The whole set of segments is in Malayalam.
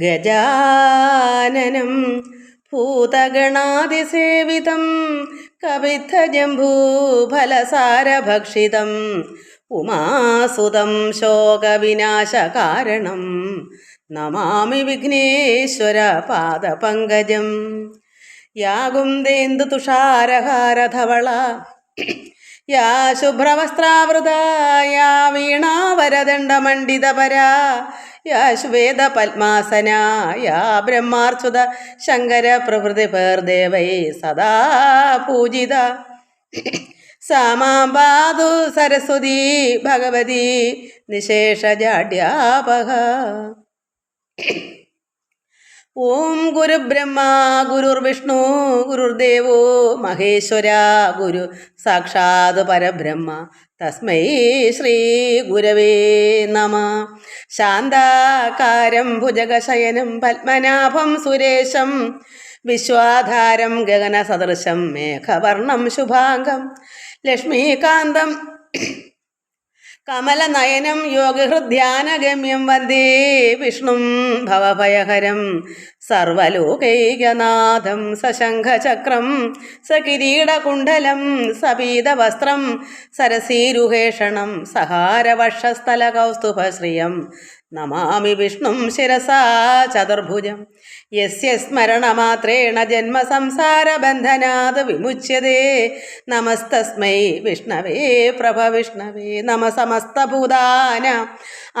ഗജാനനം ഭൂതഗണാതിസേവിതം കവിദ്ധജംബൂഫലസാരഭക്ഷിതം ഉമാസുതം ശോകവിനാശകാരണം നമാമി വിഘ്നേശ്വര പാദപങ്കജം. യാകുന്ദേന്ദു തുഷാരഹാരധവള യാ ശുഭ്രവസ്ത്രാവൃത യാ വീണാവരദണ്ഡമണ്ഡിതപരാ യാ ശ്വേതപത്മാസന യാ ബ്രഹ്മാർച്ചുത ശങ്കര പ്രഭൃതിപേർദേവൈ സദാ പൂജിത സാ മാം പാതു സരസ്വതി ഭഗവതി നിശേഷജാഡ്യാപഹ. ഓം ഗുരുബ്രഹ്മ ഗുരുർവിഷ്ണു ഗുരുർദേവോ മഹേശ്വര ഗുരു സാക്ഷാത് പരബ്രഹ്മ തസ്മൈ ശ്രീ ഗുരവേ നമഃ. ശാന്താകാരം ഭുജഗശയനം പത്മനാഭം സുരേശം വിശ്വാധാരം ഗഗനസദൃശം മേഘവർണം ശുഭാംഗം ലക്ഷ്മീകാന്തം കമലനയനം യോഗഹൃദ്ധ്യാനഗമ്യം വന്ദേ വിഷ്ണും ഭവഭയഹരം സർവലോകൈകനാഥം സശംഖചക്രം സകിരീടകുണ്ഡലം സപീതവസ്ത്രം സരസീരുഹേഷണം സഹാരവക്ഷസ്ഥലകൗസ്തുഭശ്രിയം നമാമി വിഷ്ണും ശിരസാ ചതുർഭുജം. യസ്യ സ്മരണമാത്രേണ ജന്മസംസാരബന്ധനാത് വിമുച്യതേ. നമസ്തസ്മൈ വിഷ്ണവേ പ്രഭവിഷ്ണവേ നമ സമസ്തഭൂതാനാം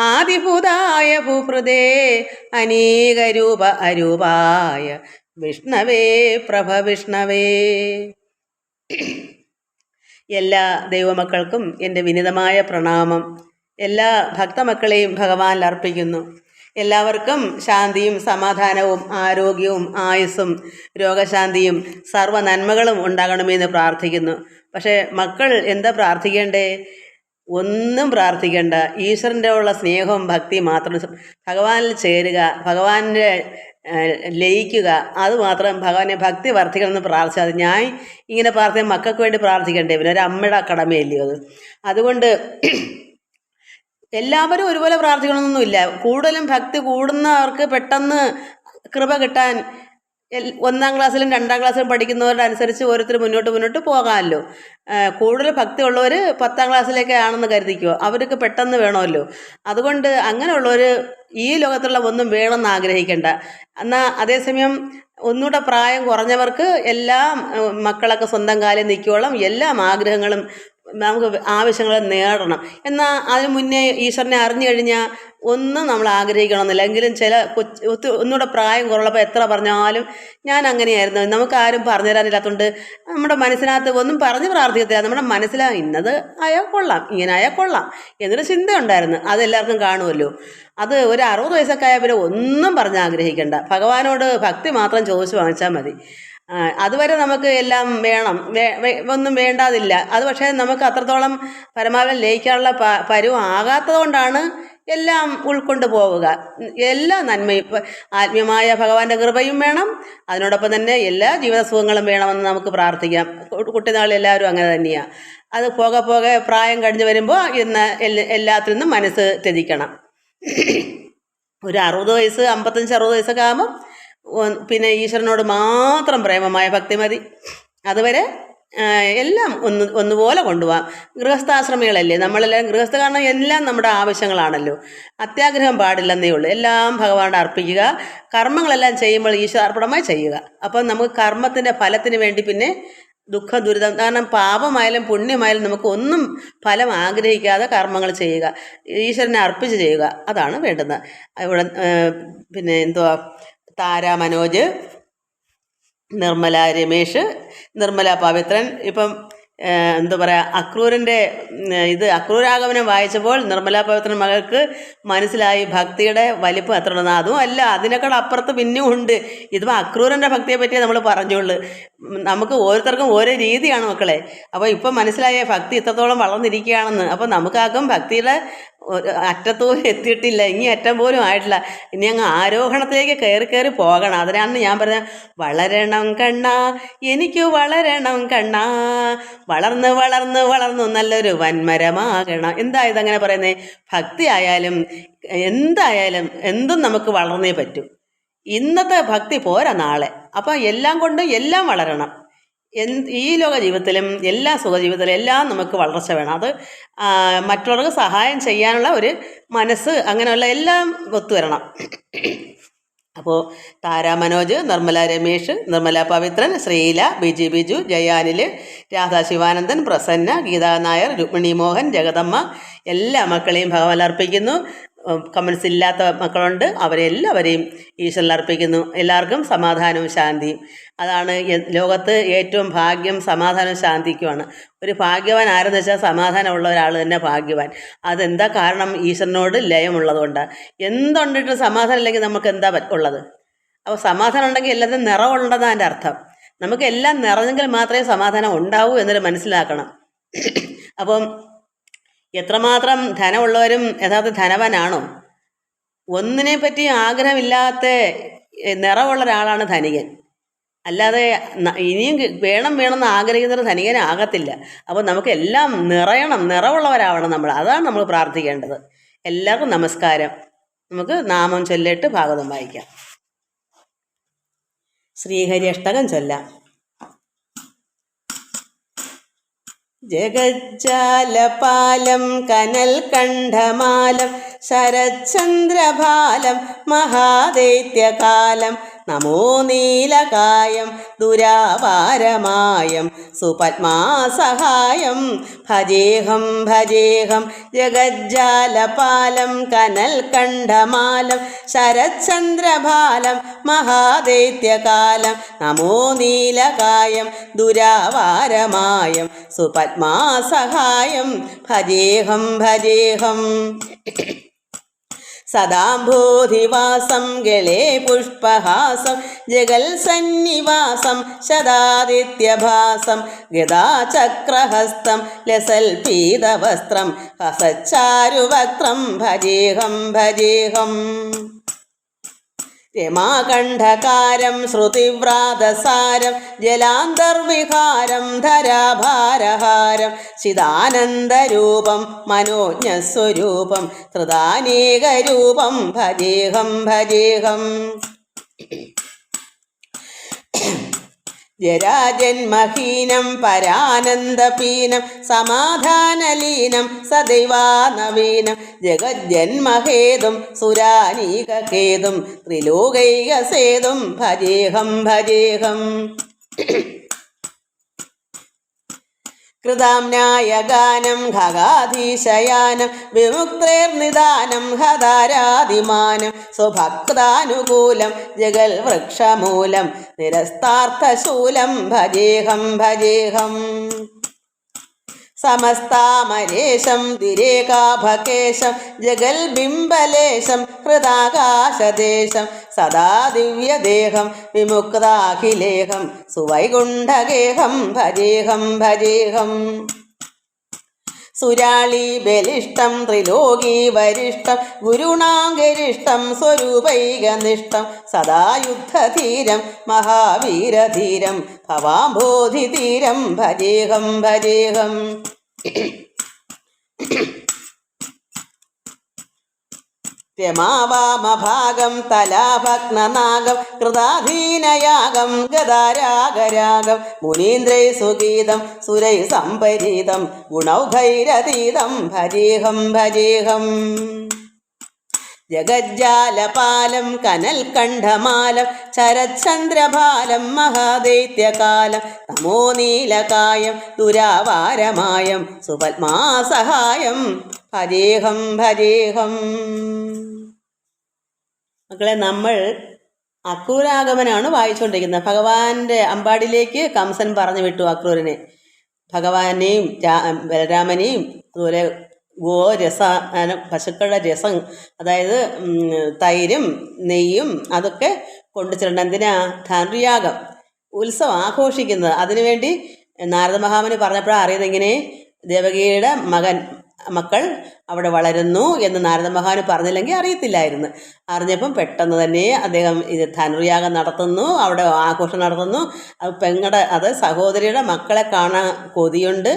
ആദിഭൂതായ ഭൂപൃതേ അനേകരൂപ അരൂപായ വിഷ്ണവേ പ്രഭവിഷ്ണവേ. എല്ലാ ദൈവമക്കൾക്കും എൻ്റെ വിനീതമായ പ്രണാമം. എല്ലാ ഭക്തമക്കളെയും ഭഗവാനിൽ അർപ്പിക്കുന്നു. എല്ലാവർക്കും ശാന്തിയും സമാധാനവും ആരോഗ്യവും ആയുസ്സും രോഗശാന്തിയും സർവ്വ നന്മകളും ഉണ്ടാകണമെന്ന് പ്രാർത്ഥിക്കുന്നു. പക്ഷേ മക്കൾ എന്താ പ്രാർത്ഥിക്കേണ്ടേ? ഒന്നും പ്രാർത്ഥിക്കേണ്ട. ഈശ്വരൻ്റെ ഉള്ള സ്നേഹവും ഭക്തി മാത്രം, ഭഗവാനിൽ ചേരുക, ഭഗവാനെ ലയിക്കുക, അതുമാത്രം ഭഗവാനെ ഭക്തി വർദ്ധിക്കണമെന്ന് പ്രാർത്ഥിച്ചാൽ ഞാൻ ഇങ്ങനെ പ്രാർത്ഥിക്കാൻ മക്കൾക്ക് വേണ്ടി പ്രാർത്ഥിക്കണ്ടേ? പിന്നെ ഒരു അമ്മയുടെ കടമയല്ലേ അത്. അതുകൊണ്ട് എല്ലാവരും ഒരുപോലെ പ്രാർത്ഥിക്കണമെന്നൊന്നുമില്ല. കൂടുതലും ഭക്തി കൂടുന്നവർക്ക് പെട്ടെന്ന് കൃപ കിട്ടാൻ 1-ാം ക്ലാസ്സിലും 2-ാം ക്ലാസ്സിലും പഠിക്കുന്നവരുടെ അനുസരിച്ച് ഓരോരുത്തർ മുന്നോട്ട് പോകാമല്ലോ. കൂടുതൽ ഭക്തി ഉള്ളവർ 10-ാം ക്ലാസ്സിലേക്ക് ആണെന്ന് കരുതിക്കോ, അവർക്ക് പെട്ടെന്ന് വേണമല്ലോ. അതുകൊണ്ട് അങ്ങനെയുള്ളവർ ഈ ലോകത്തുള്ള ഒന്നും വേണമെന്ന് ആഗ്രഹിക്കേണ്ട. എന്നാൽ അതേസമയം ഒന്നുകൂടെ പ്രായം കുറഞ്ഞവർക്ക് എല്ലാം മക്കളൊക്കെ സ്വന്തം കാലിൽ നിൽക്കുവോളം എല്ലാം ആഗ്രഹങ്ങളും നമുക്ക് ആവശ്യങ്ങൾ നേടണം. എന്നാൽ അതിന് മുന്നേ ഈശ്വരനെ അറിഞ്ഞു കഴിഞ്ഞാൽ ഒന്നും നമ്മൾ ആഗ്രഹിക്കണമെന്നില്ല. എങ്കിലും ചില ഒന്നുകൂടെ പ്രായം കുറവുള്ളപ്പോൾ എത്ര പറഞ്ഞാലും ഞാൻ അങ്ങനെയായിരുന്നു, നമുക്കാരും പറഞ്ഞു തരാനില്ലാത്തതുകൊണ്ട് നമ്മുടെ മനസ്സിനകത്ത് ഒന്നും പറഞ്ഞ് പ്രാർത്ഥിക്കത്തില്ല. നമ്മുടെ മനസ്സിലാകും ഇന്നത് ആയാൽ കൊള്ളാം, ഇങ്ങനെ ആയാൽ കൊള്ളാം എന്നൊരു ചിന്ത ഉണ്ടായിരുന്നു. അതെല്ലാവർക്കും കാണുമല്ലോ. അത് ഒരു 60 വയസ്സൊക്കെ ആയാൽ പിന്നെ ഒന്നും പറഞ്ഞ് ആഗ്രഹിക്കേണ്ട. ഭഗവാനോട് ഭക്തി മാത്രം ചോദിച്ചു വാങ്ങിച്ചാൽ മതി. അതുവരെ നമുക്ക് എല്ലാം വേണം, ഒന്നും വേണ്ടാതില്ല. അത് പക്ഷേ നമുക്ക് അത്രത്തോളം പരമാവധി ലയിക്കാനുള്ള പരുവം ആകാത്തത് കൊണ്ടാണ് എല്ലാം ഉൾക്കൊണ്ട് പോവുക. എല്ലാ നന്മയും ആത്മീയമായ ഭഗവാന്റെ കൃപയും വേണം, അതിനോടൊപ്പം തന്നെ എല്ലാ ജീവിത സുഖങ്ങളും വേണമെന്ന് നമുക്ക് പ്രാർത്ഥിക്കാം. കുട്ടിനാളിൽ എല്ലാവരും അങ്ങനെ തന്നെയാണ്. അത് പോകെ പ്രായം കഴിഞ്ഞ് വരുമ്പോൾ ഇന്ന് എല്ലാത്തിൽ നിന്നും മനസ്സ് ത്യജിക്കണം. ഒരു 60 വയസ്സ് 55-60 വയസ്സൊക്കെ ആകുമ്പം പിന്നെ ഈശ്വരനോട് മാത്രം പ്രേമമായ ഭക്തി മതി. അതുവരെ എല്ലാം ഒന്നുപോലെ കൊണ്ടുപോകാം. ഗൃഹസ്ഥാശ്രമികളല്ലേ നമ്മളെല്ലാം, ഗൃഹസ്ഥ കാരണം എല്ലാം നമ്മുടെ ആവശ്യങ്ങളാണല്ലോ. അത്യാഗ്രഹം പാടില്ലെന്നേ ഉള്ളൂ. എല്ലാം ഭഗവാനോട് അർപ്പിക്കുക. കർമ്മങ്ങളെല്ലാം ചെയ്യുമ്പോൾ ഈശ്വരാർപ്പണമായി ചെയ്യുക. അപ്പം നമുക്ക് കർമ്മത്തിൻ്റെ ഫലത്തിന് വേണ്ടി പിന്നെ ദുഃഖം ദുരിതം, കാരണം പാപമായാലും പുണ്യമായാലും നമുക്ക് ഒന്നും ഫലം ആഗ്രഹിക്കാതെ കർമ്മങ്ങൾ ചെയ്യുക, ഈശ്വരനെ അർപ്പിച്ച് ചെയ്യുക, അതാണ് വേണ്ടുന്നത്. ഇവിടെ പിന്നെ എന്തുവാ, താര മനോജ്, നിർമ്മല രമേഷ്, നിർമ്മല പവിത്രൻ. ഇപ്പം എന്താ പറയുക, അക്രൂരൻ്റെ അക്രൂരാഗമനം വായിച്ചപ്പോൾ നിർമ്മല പവിത്രൻ മകൾക്ക് മനസ്സിലായി ഭക്തിയുടെ വലിപ്പം എത്ര ഉണ്ടെന്ന്. അതും അല്ല, അതിനേക്കാൾ അപ്പുറത്ത് പിന്നെയും ഉണ്ട്. ഇതിപ്പോൾ അക്രൂരൻ്റെ ഭക്തിയെ പറ്റിയേ നമ്മൾ പറഞ്ഞുള്ളൂ. നമുക്ക് ഓരോരുത്തർക്കും ഓരോ രീതിയാണ് മക്കളെ. അപ്പോൾ ഇപ്പം മനസ്സിലായ ഭക്തി ഇത്രത്തോളം വളർന്നിരിക്കുകയാണെന്ന്. അപ്പോൾ നമുക്കാർക്കും ഭക്തിയുടെ അറ്റത്തോളം എത്തിയിട്ടില്ല, ഇനി അറ്റം പോലും ആയിട്ടില്ല. ഇനി അങ്ങ് ആരോഹണത്തിലേക്ക് കയറി പോകണം. അതിനാണ് ഞാൻ പറഞ്ഞത്, വളരണം കണ്ണാ എനിക്ക് വളരണം കണ്ണാ, വളർന്ന് വളർന്ന് വളർന്നു നല്ലൊരു വൻമരമാകണം. എന്താ ഇതങ്ങനെ പറയുന്നത്? ഭക്തി ആയാലും എന്തായാലും എന്തും നമുക്ക് വളർന്നേ പറ്റൂ. ഇന്നത്തെ ഭക്തി പോരാ നാളെ. അപ്പം എല്ലാം കൊണ്ടും എല്ലാം വളരണം. ഈ ലോക ജീവിതത്തിലും എല്ലാ സുഖജീവിതത്തിലും എല്ലാം നമുക്ക് വളർച്ച വേണം. അത് മറ്റുള്ളവർക്ക് സഹായം ചെയ്യാനുള്ള ഒരു മനസ്സ്, അങ്ങനെയുള്ള എല്ലാം ഒത്തുവരണം. അപ്പോൾ താര മനോജ്, നിർമ്മല രമേഷ്, നിർമ്മല പവിത്രൻ, ശ്രീല, ബിജി ബിജു, ജയാനിൽ, രാധാ ശിവാനന്ദൻ, പ്രസന്ന, ഗീതാ നായർ, രുക്മിണി മോഹൻ, ജഗദമ്മ, എല്ലാ മക്കളെയും ഭഗവാൻ അർപ്പിക്കുന്നു. കമൻസ് ഇല്ലാത്ത മക്കളുണ്ട്, അവരെല്ലാവരെയും ഈശ്വരൻ അർപ്പിക്കുന്നു. എല്ലാവർക്കും സമാധാനവും ശാന്തിയും. അതാണ് ലോകത്ത് ഏറ്റവും ഭാഗ്യം, സമാധാനവും ശാന്തിക്കുമാണ്. ഒരു ഭാഗ്യവാൻ ആരെന്ന് വെച്ചാൽ സമാധാനമുള്ള ഒരാൾ തന്നെ ഭാഗ്യവാൻ. അതെന്താ കാരണം? ഈശ്വരനോട് ലയമുള്ളതുകൊണ്ടാണ്. എന്തുണ്ടിട്ട് സമാധാനം ഇല്ലെങ്കിൽ നമുക്ക് എന്താ ഉള്ളത്? അപ്പോൾ സമാധാനം ഉണ്ടെങ്കിൽ എല്ലാത്തിനും നിറവുണ്ടെന്നാണ് എൻ്റെ അർത്ഥം. നമുക്ക് എല്ലാം നിറഞ്ഞെങ്കിൽ മാത്രമേ സമാധാനം ഉണ്ടാവൂ എന്നൊരു മനസ്സിലാക്കണം. അപ്പം എത്രമാത്രം ധനമുള്ളവരും യഥാർത്ഥ ധനവാനാണോ? ഒന്നിനെ പറ്റി ആഗ്രഹമില്ലാത്ത നിറവുള്ള ഒരാളാണ് ധനികൻ. അല്ലാതെ ഇനിയും വേണമെന്ന് ആഗ്രഹിക്കുന്നത് ധനികനാകത്തില്ല. അപ്പോൾ നമുക്ക് എല്ലാം നിറവുള്ളവരാവണം നമ്മൾ. അതാണ് നമ്മൾ പ്രാർത്ഥിക്കേണ്ടത്. എല്ലാവർക്കും നമസ്കാരം. നമുക്ക് നാമം ചൊല്ലിട്ട് ഭാഗവതം വായിക്കാം. ശ്രീഹരി അഷ്ടകം ചൊല്ലാം. ജഗജ്ജാലപാലം കനൽ കണ്ഠമാലം ശരചന്ദ്രഭാലം മഹാദൈത്യകാലം നമോ നീലകായം ദുരാപാരമായം സുപത്മാസഹായം ഭജേഹം ഭജേഹം. ജഗജ്ജാലപാലം കനൽ കണ്ഠമാലം ശരചന്ദ്രഭാലം മഹാദൈത്യകാലം നമോ നീലകായം ദുരാപാരമായം സുപത്മാസഹായം ഭജേഹം ഭജേഹം. സദാംബോധിവാസം ഗളേ പുഷ്പഹാസം ജഗൽസന്നിവാസം ശതാദിത്യഭാസം ഗദാചക്രഹസ്തം ലസൽപീതവസ്ത്രം ഹസച്ചാരുവക്ത്രം ഭജേഹം ഭജേഹം. രമാകണ്ഠകാരം ശ്രുതിവ്രാതസാരം ജലാന്തർവിഹാരം ധരാഭാരഹാരം ചിദാനന്ദരൂപം മനോജ്ഞസ്വരൂപം ത്രിദാനേകരൂപം ഭജേഹം ഭജേഹം. ജരാജന്മഹീനം പരാനന്ദപീനം സമാധാനലീനം സദൈവാനവീനം ജഗജ്ജന്മഹേതും സുരാനീകഹേതും ത്രിലോകൈകസേതും ഭജേഹം ഭജേഹം. കൃതാംനായഗാനം ഖഗാധീശയാനം വിമുക്തേർനിദാനം ഹതാരാതിമാനം സ്വഭക്താനുകൂലം ജഗൽ വൃക്ഷമൂലം നിരസ്താർത്ഥശൂലം ഭജേഹം ഭജേഹം. സമസ്താമരേശം ദിരേകാഭകേശം ജഗൽബിംബലേശം ഹൃദാകാശദേശം സദാ ദിവ്യദേഹം വിമുക്താഖിലേഹം സുവൈകുണ്ഠഗേഹം ഭജേഹം ഭജേഹം. സുരാളി ബലിഷ്ടം ത്രിലോകീ വരിഷ്ടം ഗുരുണാഗരിഷ്ടം സ്വരൂപൈകനിഷ്ഠം സദാ യുദ്ധധീരം മഹാവീരധീരം ഭവാംബോധിധീരം ഭജേഹം ഭജേഹം. രമാവാമഭാഗം തലാഭഗ്നനാഗം കൃതാധീനയാഗം ഗദാരാഗരാഗം മുനീന്ദ്രൈ സുഗീതം സുരൈ സംപരീതം ഗുണൗഘൈരതീതം ഭജേഹം ഭജേഹം. ജഗജ്ജാലപാലം കനൽ കണ്ഠമാലം ശരചന്ദ്രഭാലം മഹാദൈത്യകാലം നമോ നീലകായം ദുരാവാരമായം സുപത്മാസഹായം ഭജേഹം ഭജേഹം. മക്കളെ, നമ്മൾ അക്രൂരാഗമനാണ് വായിച്ചുകൊണ്ടിരിക്കുന്നത്. ഭഗവാന്റെ അമ്പാടിയിലേക്ക് കംസൻ പറഞ്ഞു വിട്ടു അക്രൂരനെ. ഭഗവാനെയും ബലരാമനെയും അതുപോലെ ഗോരസ പശുക്കളുടെ രസം, അതായത് തൈരും നെയ്യും അതൊക്കെ കൊണ്ടുചെല്ലണം. എന്തിനാ? ധനുർയാഗം ഉത്സവം ആഘോഷിക്കുന്നത്. അതിനുവേണ്ടി നാരദ മഹാമുനി പറഞ്ഞപ്പോഴാണ് അറിയുന്നത് ദേവകിയുടെ മക്കൾ അവിടെ വളരുന്നു എന്ന് നാരദ മഹാമുനി പറഞ്ഞില്ലെങ്കിൽ അറിയത്തില്ലായിരുന്നു. അറിഞ്ഞപ്പം പെട്ടെന്ന് തന്നെ അദ്ദേഹം ഇത് ധനുർയാഗം നടത്തുന്നു, അവിടെ ആഘോഷം നടത്തുന്നു. അത് സഹോദരിയുടെ മക്കളെ കാണാൻ കൊതിയുണ്ട്.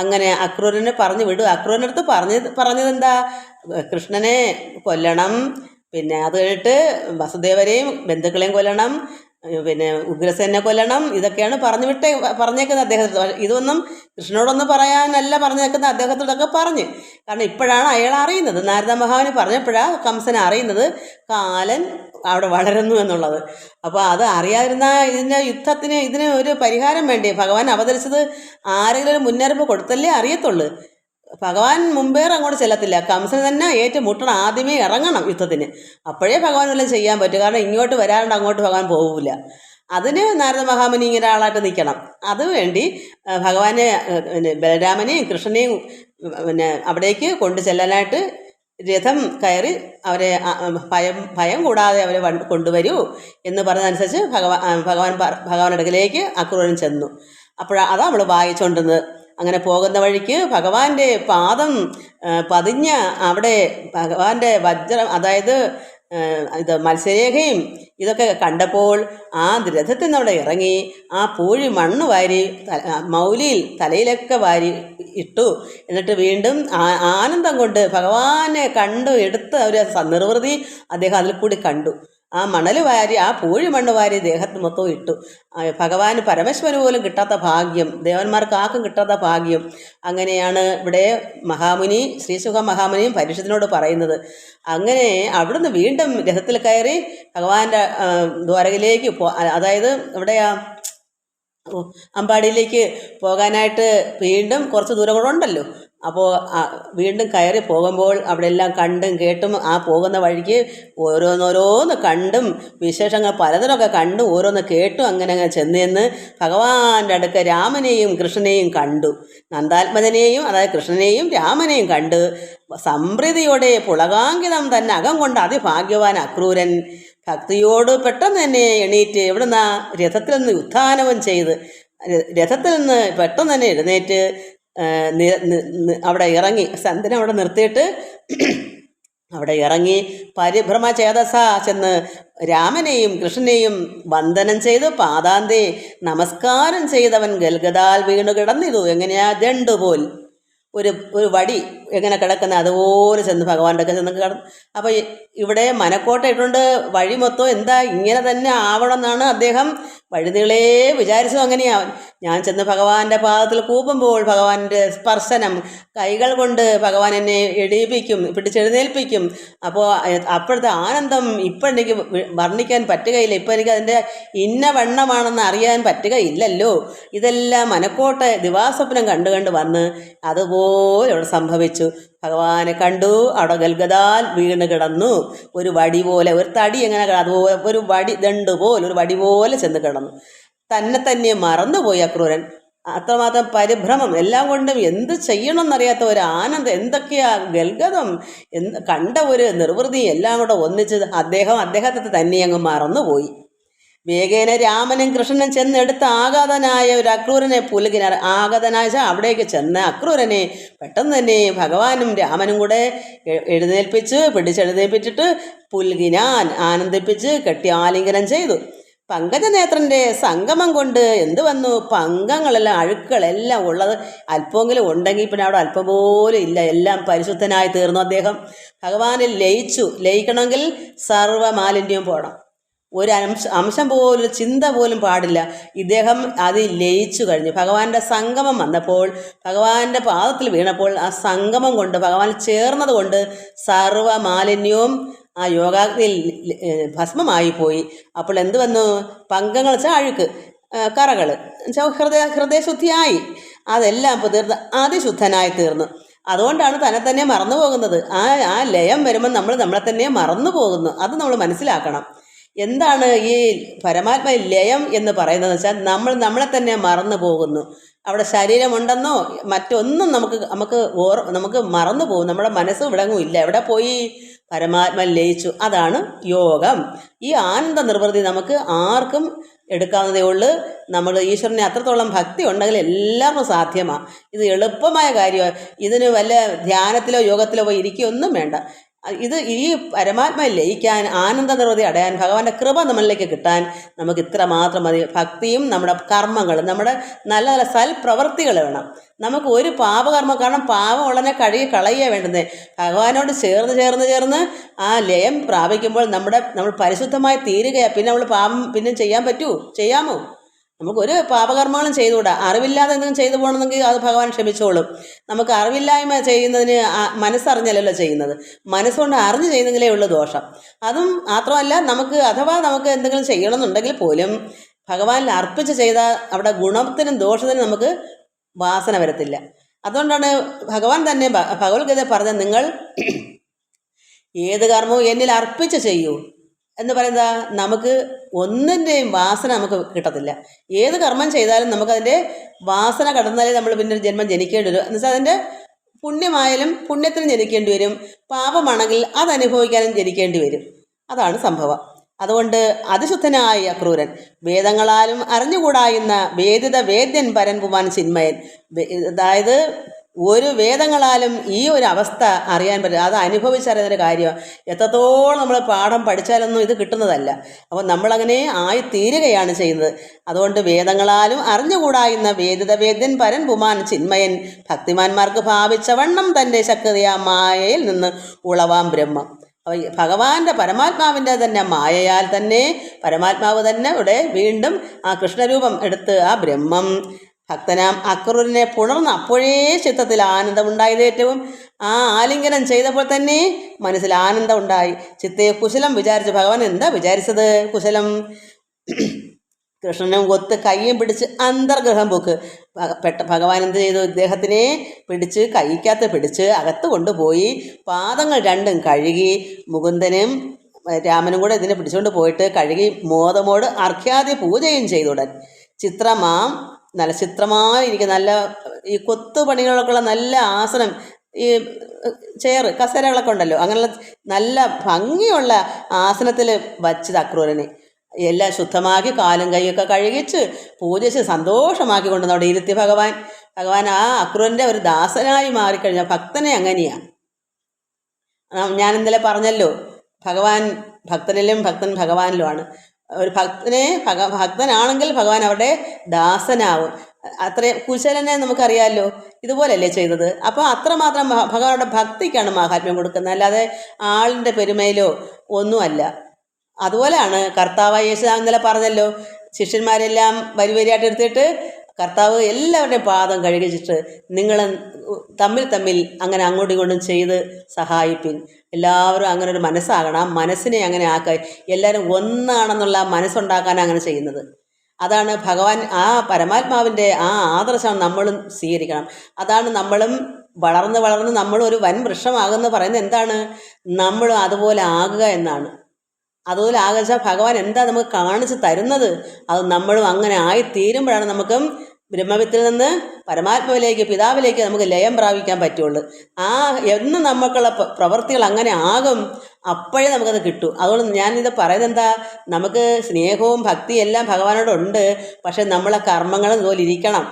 അങ്ങനെ അക്രൂരനെ പറഞ്ഞു വിടും. അക്രൂരനടുത്ത് പറഞ്ഞത് എന്താ? കൃഷ്ണനെ കൊല്ലണം, പിന്നെ അത് കഴിഞ്ഞിട്ട് വസുദേവരെയും ബന്ധുക്കളെയും കൊല്ലണം, പിന്നെ ഉഗ്രസേനെ കൊല്ലണം. ഇതൊക്കെയാണ് പറഞ്ഞേക്കുന്നത് അദ്ദേഹത്തോട്. ഇതൊന്നും കൃഷ്ണനോടൊന്നും പറയാനല്ല പറഞ്ഞേക്കുന്നത്, അദ്ദേഹത്തോടൊക്കെ പറഞ്ഞ്. കാരണം ഇപ്പോഴാണ് അയാൾ അറിയുന്നത്, നാരദ മഹാമുനി പറഞ്ഞപ്പോഴാണ് കംസൻ അറിയുന്നത് കാലൻ അവിടെ വളരുന്നു എന്നുള്ളത്. അപ്പോൾ അത് അറിയാതിരുന്ന ഇതിന് ഒരു പരിഹാരം വേണ്ടേ? ഭഗവാൻ അവതരിച്ചത് ആരെങ്കിലും ഒരു മുന്നറിയിപ്പ് കൊടുത്തല്ലേ അറിയത്തുള്ളൂ. ഭഗവാൻ മുമ്പേറെ അങ്ങോട്ട് ചെല്ലത്തില്ല, കംസന് തന്നെ ഏറ്റുമുട്ടണം, ആദ്യമേ ഇറങ്ങണം യുദ്ധത്തിന്. അപ്പോഴേ ഭഗവാൻ വല്ലതും ചെയ്യാൻ പറ്റും. കാരണം ഇങ്ങോട്ട് വരാണ്ട് അങ്ങോട്ട് ഭഗവാൻ പോകില്ല. അതിന് നാരദ മഹാമുനി ഇങ്ങനെ ആളായിട്ട് നിൽക്കണം. അതുവേണ്ടി ഭഗവാനെ പിന്നെ ബലരാമനെയും കൃഷ്ണനെയും പിന്നെ അവിടേക്ക് കൊണ്ടു ചെല്ലാനായിട്ട് രഥം കയറി അവരെ ഭയം കൂടാതെ അവരെ കൊണ്ടുവരൂ എന്ന് പറഞ്ഞതനുസരിച്ച് ഭഗവാന്റെ അടുക്കലേക്ക് അക്രൂരൻ ചെന്നു. അതാണ് നമ്മൾ വായിച്ചുകൊണ്ടിരുന്നത്. അങ്ങനെ പോകുന്ന വഴിക്ക് ഭഗവാന്റെ പാദം പതിഞ്ഞ അവിടെ ഭഗവാന്റെ വജ്രം, അതായത് ഇത് മത്സ്യരേഖയും ഇതൊക്കെ കണ്ടപ്പോൾ ആ രഥത്തിൽ നിന്ന് അവിടെ ഇറങ്ങി ആ പൂഴി മണ്ണ് വാരി മൗലിയിൽ തലയിലൊക്കെ വാരി ഇട്ടു. എന്നിട്ട് വീണ്ടും ആനന്ദം കൊണ്ട് ഭഗവാനെ കണ്ടു എടുത്ത ഒരു നിർവൃതി അദ്ദേഹം അതിൽ കൂടി കണ്ടു. ആ മണൽ വാരി, ആ പൂഴി മണ്ണ് വാരി ദേഹത്ത് മൊത്തവും ഇട്ടു. ഭഗവാന് പരമേശ്വരന് പോലും കിട്ടാത്ത ഭാഗ്യം, ദേവന്മാർക്ക് ആർക്കും കിട്ടാത്ത ഭാഗ്യം. അങ്ങനെയാണ് ഇവിടെ ശ്രീശുഖ മഹാമുനിയും പരീക്ഷത്തിനോട് പറയുന്നത്. അങ്ങനെ അവിടുന്ന് വീണ്ടും രഥത്തിൽ കയറി ഭഗവാന്റെ ദ്വാരകയിലേക്ക് അതായത് എവിടെയാ അമ്പാടിയിലേക്ക് പോകാനായിട്ട് വീണ്ടും കുറച്ച് ദൂരം കൂടെ ഉണ്ടല്ലോ. അപ്പോൾ വീണ്ടും കയറി പോകുമ്പോൾ അവിടെ എല്ലാം കണ്ടും കേട്ടും ആ പോകുന്ന വഴിക്ക് ഓരോന്നോരോന്ന് കണ്ടും വിശേഷങ്ങൾ പലതരമൊക്കെ കണ്ടും ഓരോന്ന് കേട്ടും അങ്ങനെ ചെന്ന് ഭഗവാന്റെ അടുക്ക രാമനെയും കൃഷ്ണനെയും കണ്ടു. നന്ദാത്മജനെയും അതായത് കൃഷ്ണനെയും രാമനെയും കണ്ട് സംപ്രീതിയോടെ പുളകാങ്കിതം തന്നെ അകം കൊണ്ട് അതിഭാഗ്യവാൻ അക്രൂരൻ ഭക്തിയോട് പെട്ടെന്ന് തന്നെ എണീറ്റ് എവിടുന്നാ രഥത്തിൽ നിന്ന് ഉത്ഥാനവും ചെയ്ത് രഥത്തിൽ നിന്ന് പെട്ടെന്ന് തന്നെ എഴുന്നേറ്റ് അവിടെ ഇറങ്ങി സന്ധ്യനെ അവിടെ നിർത്തിയിട്ട് അവിടെ ഇറങ്ങി പരിഭ്രമചേതസ ചെന്ന് രാമനെയും കൃഷ്ണനെയും വന്ദനം ചെയ്ത് പാദാന്തേ നമസ്കാരം ചെയ്തവൻ ഗൽഗദാൽ വീണു കിടന്നിതു. എങ്ങനെയാ ദണ്ടുപോൽ ഒരു വടി എങ്ങനെ കിടക്കുന്നത് അതുപോലെ ചെന്ന് ഭഗവാന്റെ ഒക്കെ ചെന്ന് കിടന്നു. അപ്പോൾ ഇവിടെ മനക്കോട്ട ഇട്ടുകൊണ്ട് വഴി മൊത്തം എന്താ ഇങ്ങനെ തന്നെ ആവണം എന്നാണ് അദ്ദേഹം വഴുതികളെ വിചാരിച്ചു. അങ്ങനെയാവൻ ഞാൻ ചെന്ന് ഭഗവാന്റെ പാദത്തിൽ കൂപ്പുമ്പോൾ ഭഗവാന്റെ സ്പർശനം കൈകൾ കൊണ്ട് ഭഗവാൻ എന്നെ പിടിച്ചെഴുന്നേൽപ്പിക്കും. അപ്പോൾ അപ്പോഴത്തെ ആനന്ദം ഇപ്പം എനിക്ക് വർണ്ണിക്കാൻ പറ്റുകയില്ല. ഇപ്പം എനിക്ക് അതിൻ്റെ ഇന്ന വണ്ണമാണെന്ന് അറിയാൻ പറ്റുകയില്ലല്ലോ. ഇതെല്ലാം മനക്കോട്ട ദിവാസ്വപ്നം കണ്ടു വന്ന് അതുപോലെ അവിടെ സംഭവിച്ചു. ഭഗവാനെ കണ്ടു, അവിടെ ഗൽഗദാൽ വീണ് കിടന്നു. ഒരു വടി പോലെ, ഒരു തടി എങ്ങനെ അതുപോലെ ഒരു വടി ദണ്ടുപോലെ ഒരു വടി പോലെ ചെന്ന് കിടന്നു. തന്നെ മറന്നുപോയി അക്രൂരൻ. അത്രമാത്രം പരിഭ്രമം, എല്ലാം കൊണ്ടും എന്ത് ചെയ്യണമെന്നറിയാത്ത ഒരു ആനന്ദം, എന്തൊക്കെയാ ഗൽഗതം, കണ്ട ഒരു നിർവൃതി എല്ലാം കൂടെ ഒന്നിച്ച് അദ്ദേഹത്തെ തന്നെ അങ്ങ് മറന്നുപോയി. വേഗേന രാമനും കൃഷ്ണനും ചെന്നെടുത്ത് ആഗതനായ ഒരു അക്രൂരനെ പുലുകിനാർ. ആഗതനായ അവിടേക്ക് ചെന്ന അക്രൂരനെ പെട്ടെന്ന് തന്നെ ഭഗവാനും രാമനും കൂടെ പിടിച്ചെഴുന്നേൽപ്പിച്ചിട്ട് പുൽകിനാൻ ആനന്ദിപ്പിച്ച് കെട്ടി ആലിംഗനം ചെയ്തു. പങ്കജനേത്രൻ്റെ സംഗമം കൊണ്ട് എന്ത് വന്നു? പങ്കങ്ങളെല്ലാം അഴുക്കളെല്ലാം ഉള്ളത് അല്പമെങ്കിലും ഉണ്ടെങ്കിൽ പിന്നെ അവിടെ അല്പം പോലും ഇല്ല. എല്ലാം പരിശുദ്ധനായി തീർന്നു അദ്ദേഹം. ഭഗവാനിൽ ലയിക്കണമെങ്കിൽ സർവ്വമാലിന്യവും പോകണം. ഒരു അംശം പോലും ചിന്ത പോലും പാടില്ല. ഇദ്ദേഹം അതിൽ ലയിച്ചു കഴിഞ്ഞു. ഭഗവാന്റെ സംഗമം വന്നപ്പോൾ, ഭഗവാന്റെ പാദത്തിൽ വീണപ്പോൾ ആ സംഗമം കൊണ്ട് ഭഗവാൻ ചേർന്നത് കൊണ്ട് സർവ്വമാലിന്യവും ആ യോഗാഗ്നിയിൽ ഭസ്മമായി പോയി. അപ്പോൾ എന്ത് വന്നു? പങ്കങ്ങൾ വെച്ചാൽ അഴുക്ക്, കറകൾ ഹൃദയശുദ്ധിയായി അതെല്ലാം തീർന്ന് അതിശുദ്ധനായി തീർന്നു. അതുകൊണ്ടാണ് തന്നെ മറന്നു പോകുന്നത്. ആ ലയം വരുമ്പോൾ നമ്മളെ തന്നെ മറന്നു പോകുന്നു. അത് നമ്മൾ മനസ്സിലാക്കണം. എന്താണ് ഈ പരമാത്മ ലയം എന്ന് പറയുന്നത് വെച്ചാൽ നമ്മളെ തന്നെ മറന്നു പോകുന്നു. അവിടെ ശരീരമുണ്ടെന്നോ മറ്റൊന്നും നമുക്ക് മറന്നു പോകും. നമ്മുടെ മനസ്സ് ഇവിടെങ്ങും ഇല്ല. എവിടെ പോയി? പരമാത്മ ലയിച്ചു. അതാണ് യോഗം. ഈ ആനന്ദ നിർവൃതി നമുക്ക് ആർക്കും എടുക്കാവുന്നതേ ഉള്ളൂ. നമ്മൾ ഈശ്വരനെ അത്രത്തോളം ഭക്തി ഉണ്ടെങ്കിൽ എല്ലാവർക്കും സാധ്യമാണ്. ഇത് എളുപ്പമായ കാര്യമാണ്. ഇതിന് വല്ല ധ്യാനത്തിലോ യോഗത്തിലോ പോയി ഇരിക്കുകയൊന്നും വേണ്ട. ഇത് ഈ പരമാത്മ ലയിക്കാൻ, ആനന്ദ നിർവൃതി അടയാൻ, ഭഗവാന്റെ കൃപ നമ്മളിലേക്ക് കിട്ടാൻ നമുക്ക് ഇത്ര മാത്രം മതി. ഭക്തിയും നമ്മുടെ കർമ്മങ്ങളും, നമ്മുടെ നല്ല നല്ല സൽപ്രവർത്തികൾ വേണം. നമുക്ക് ഒരു പാപകർമ്മം, കാരണം പാപം ഉടനെ കഴുകി കളയുക വേണ്ടുന്നത്. ഭഗവാനോട് ചേർന്ന് ആ ലയം പ്രാപിക്കുമ്പോൾ നമ്മൾ പരിശുദ്ധമായി തീരുകയാണ്. പിന്നെ നമ്മൾ പാപം പിന്നെ ചെയ്യാൻ പറ്റുമോ? ചെയ്യാമോ? നമുക്കൊരു പാപകർമ്മങ്ങളും ചെയ്തുകൂടാ. അറിവില്ലാതെ എന്തെങ്കിലും ചെയ്തു പോകണമെങ്കിൽ അത് ഭഗവാൻ ക്ഷമിച്ചോളും. നമുക്ക് അറിവില്ലായ്മ ചെയ്യുന്നതിന് മനസ്സറിഞ്ഞല്ലല്ലോ ചെയ്യുന്നത്, മനസ്സുകൊണ്ട് അറിഞ്ഞ് ചെയ്യുന്നെങ്കിലേ ഉള്ളൂ ദോഷം. അതും മാത്രമല്ല, അഥവാ നമുക്ക് എന്തെങ്കിലും ചെയ്യണമെന്നുണ്ടെങ്കിൽ പോലും ഭഗവാനിൽ അർപ്പിച്ച് ചെയ്താൽ അവിടെ ഗുണത്തിനും ദോഷത്തിനും നമുക്ക് വാസന വരത്തില്ല. അതുകൊണ്ടാണ് ഭഗവാൻ തന്നെ ഭഗവത്ഗീത പറഞ്ഞ, നിങ്ങൾ ഏത് കർമ്മവും എന്നിൽ അർപ്പിച്ച് ചെയ്യൂ എന്ന് പറയുന്നത്. നമുക്ക് ഒന്നിൻ്റെയും വാസന നമുക്ക് കിട്ടത്തില്ല. ഏത് കർമ്മം ചെയ്താലും നമുക്കതിൻ്റെ വാസന കടന്നാലേ നമ്മൾ പിന്നെ ഒരു ജന്മം ജനിക്കേണ്ടി വരും. എന്നുവെച്ചാൽ അതിൻ്റെ പുണ്യമായാലും പുണ്യത്തിന് ജനിക്കേണ്ടി വരും, പാപമാണെങ്കിൽ അതനുഭവിക്കാനും ജനിക്കേണ്ടി വരും. അതാണ് സംഭവം. അതുകൊണ്ട് അതിശുദ്ധനായ അക്രൂരൻ, വേദങ്ങളാലും അറിഞ്ഞുകൂടായുന്ന വേദിത വേദ്യൻ പരൻ പുമാൻ ചിന്മയൻ. അതായത് ഒരു വേദങ്ങളാലും ഈ ഒരു അവസ്ഥ അറിയാൻ പറ്റില്ല, അത് അനുഭവിച്ചറിയുന്നൊരു കാര്യമാണ്. എത്രത്തോളം നമ്മൾ പാഠം പഠിച്ചാലൊന്നും ഇത് കിട്ടുന്നതല്ല. അപ്പോൾ നമ്മളങ്ങനെ ആയിത്തീരുകയാണ് ചെയ്യുന്നത്. അതുകൊണ്ട് വേദങ്ങളാലും അറിഞ്ഞുകൂടായുന്ന വേദിത വേദ്യൻ പരൻ പുമാൻ ചിന്മയൻ, ഭക്തിമാന്മാർക്ക് ഭാവിച്ച വണ്ണം തൻ്റെ ശക്തിയാ മായയിൽ നിന്ന് ഉളവാം ബ്രഹ്മം. അപ്പോൾ ഭഗവാന്റെ പരമാത്മാവിൻ്റെ തന്നെ മായയാൽ തന്നെ പരമാത്മാവ് തന്നെ ഇവിടെ വീണ്ടും ആ കൃഷ്ണരൂപം എടുത്ത് ആ ബ്രഹ്മം ഭക്തനാം അക്രൂരനെ പുണർന്ന് അപ്പോഴേ ചിത്തത്തിൽ ആനന്ദമുണ്ടായത്. ഏറ്റവും ആ ആലിംഗനം ചെയ്തപ്പോൾ തന്നെ മനസ്സിൽ ആനന്ദം ഉണ്ടായി. ചിത്തയെ കുശലം വിചാരിച്ചു. ഭഗവാൻ എന്താ വിചാരിച്ചത്? കുശലം. കൃഷ്ണനും ഒത്ത് കയ്യും പിടിച്ച് അന്തർഗ്രഹം പോക്ക്. ഭഗവാൻ എന്ത് ചെയ്തു? ഇദ്ദേഹത്തിനെ പിടിച്ച് കൈക്കകത്ത് പിടിച്ച് അകത്ത് കൊണ്ടുപോയി പാദങ്ങൾ രണ്ടും കഴുകി, മുകുന്ദനും രാമനും കൂടെ ഇതിനെ പിടിച്ചുകൊണ്ട് പോയിട്ട് കഴുകി മോദമോട് അർഘ്യാദി പൂജയും ചെയ്തുടൻ. ചിത്രമാം നല്ല ചിത്രമായിരിക്കും, നല്ല ഈ കൊത്തുപണികളൊക്കെ ഉള്ള നല്ല ആസനം, ഈ ചെയർ കസേരകളൊക്കെ ഉണ്ടല്ലോ, അങ്ങനെയുള്ള നല്ല ഭംഗിയുള്ള ആസനത്തിൽ വച്ചത് അക്രൂരനെ. എല്ലാം ശുദ്ധമാക്കി കാലും കൈയൊക്കെ കഴുകിച്ച് പൂജിച്ച് സന്തോഷമാക്കി കൊണ്ടുവന്ന് അവിടെ ഇരുത്തി ഭഗവാൻ ആ അക്രൂരൻ്റെ ഒരു ദാസനായി മാറിക്കഴിഞ്ഞാൽ ഭക്തനെ അങ്ങനെയാണ്. ഞാൻ ഇന്നലെ പറഞ്ഞല്ലോ, ഭഗവാൻ ഭക്തനിലും ഭക്തൻ ഭഗവാനിലുമാണ്. ഒരു ഭക്തനാണെങ്കിൽ ഭഗവാൻ അവിടെ ദാസനാവും. അത്രയും കുശലനെ നമുക്കറിയാമല്ലോ, ഇതുപോലല്ലേ ചെയ്തത്. അപ്പോൾ അത്രമാത്രം ഭഗവാനുടെ ഭക്തിക്കാണ് മാഹാത്മ്യം കൊടുക്കുന്നത്, അല്ലാതെ ആളിൻ്റെ പെരുമയിലോ ഒന്നുമല്ല. അതുപോലെയാണ് കർത്താവായ യേശു ഇന്നലെ പറഞ്ഞല്ലോ, ശിഷ്യന്മാരെല്ലാം വരിയായിട്ട് എടുത്തിട്ട് കർത്താവ് എല്ലാവരുടെയും പാദം കഴുകിച്ചിട്ട് നിങ്ങൾ തമ്മിൽ അങ്ങനെ അങ്ങോട്ടും ഇങ്ങോട്ടും ചെയ്ത് സഹായിപ്പിൻ. എല്ലാവരും അങ്ങനെ ഒരു മനസ്സാകണം. ആ മനസ്സിനെ അങ്ങനെ ആക്കുക, എല്ലാവരും ഒന്നാണെന്നുള്ള മനസ്സുണ്ടാക്കാനാണ് അങ്ങനെ ചെയ്യുന്നത്. അതാണ് ഭഗവാൻ, ആ പരമാത്മാവിൻ്റെ ആ ആദർശം നമ്മളും സ്വീകരിക്കണം. അതാണ് നമ്മളും വളർന്ന് നമ്മളൊരു വൻ വൃക്ഷമാകുമെന്ന് പറയുന്നത്. എന്താണ്? നമ്മളും അതുപോലെ ആകുക എന്നാണ്. അതുപോലെ ആകച്ചാൽ ഭഗവാൻ എന്താ നമുക്ക് കാണിച്ച് തരുന്നത്? അത് നമ്മളും അങ്ങനെ ആയിത്തീരുമ്പോഴാണ് നമുക്ക് ബ്രഹ്മവിത്തിൽ നിന്ന് പരമാത്മാവിലേക്ക്, പിതാവിലേക്ക് നമുക്ക് ലയം പ്രാപിക്കാൻ പറ്റുള്ളൂ. എന്ന് നമുക്കുള്ള പ്രവൃത്തികൾ അങ്ങനെ ആകും, അപ്പോഴേ നമുക്കത് കിട്ടും. അതുകൊണ്ട് ഞാനിത് പറയുന്നത് എന്താ, നമുക്ക് സ്നേഹവും ഭക്തിയും എല്ലാം ഭഗവാനോടുണ്ട്, പക്ഷെ നമ്മളെ കർമ്മങ്ങളും ഇതുപോലെ ഇരിക്കണം.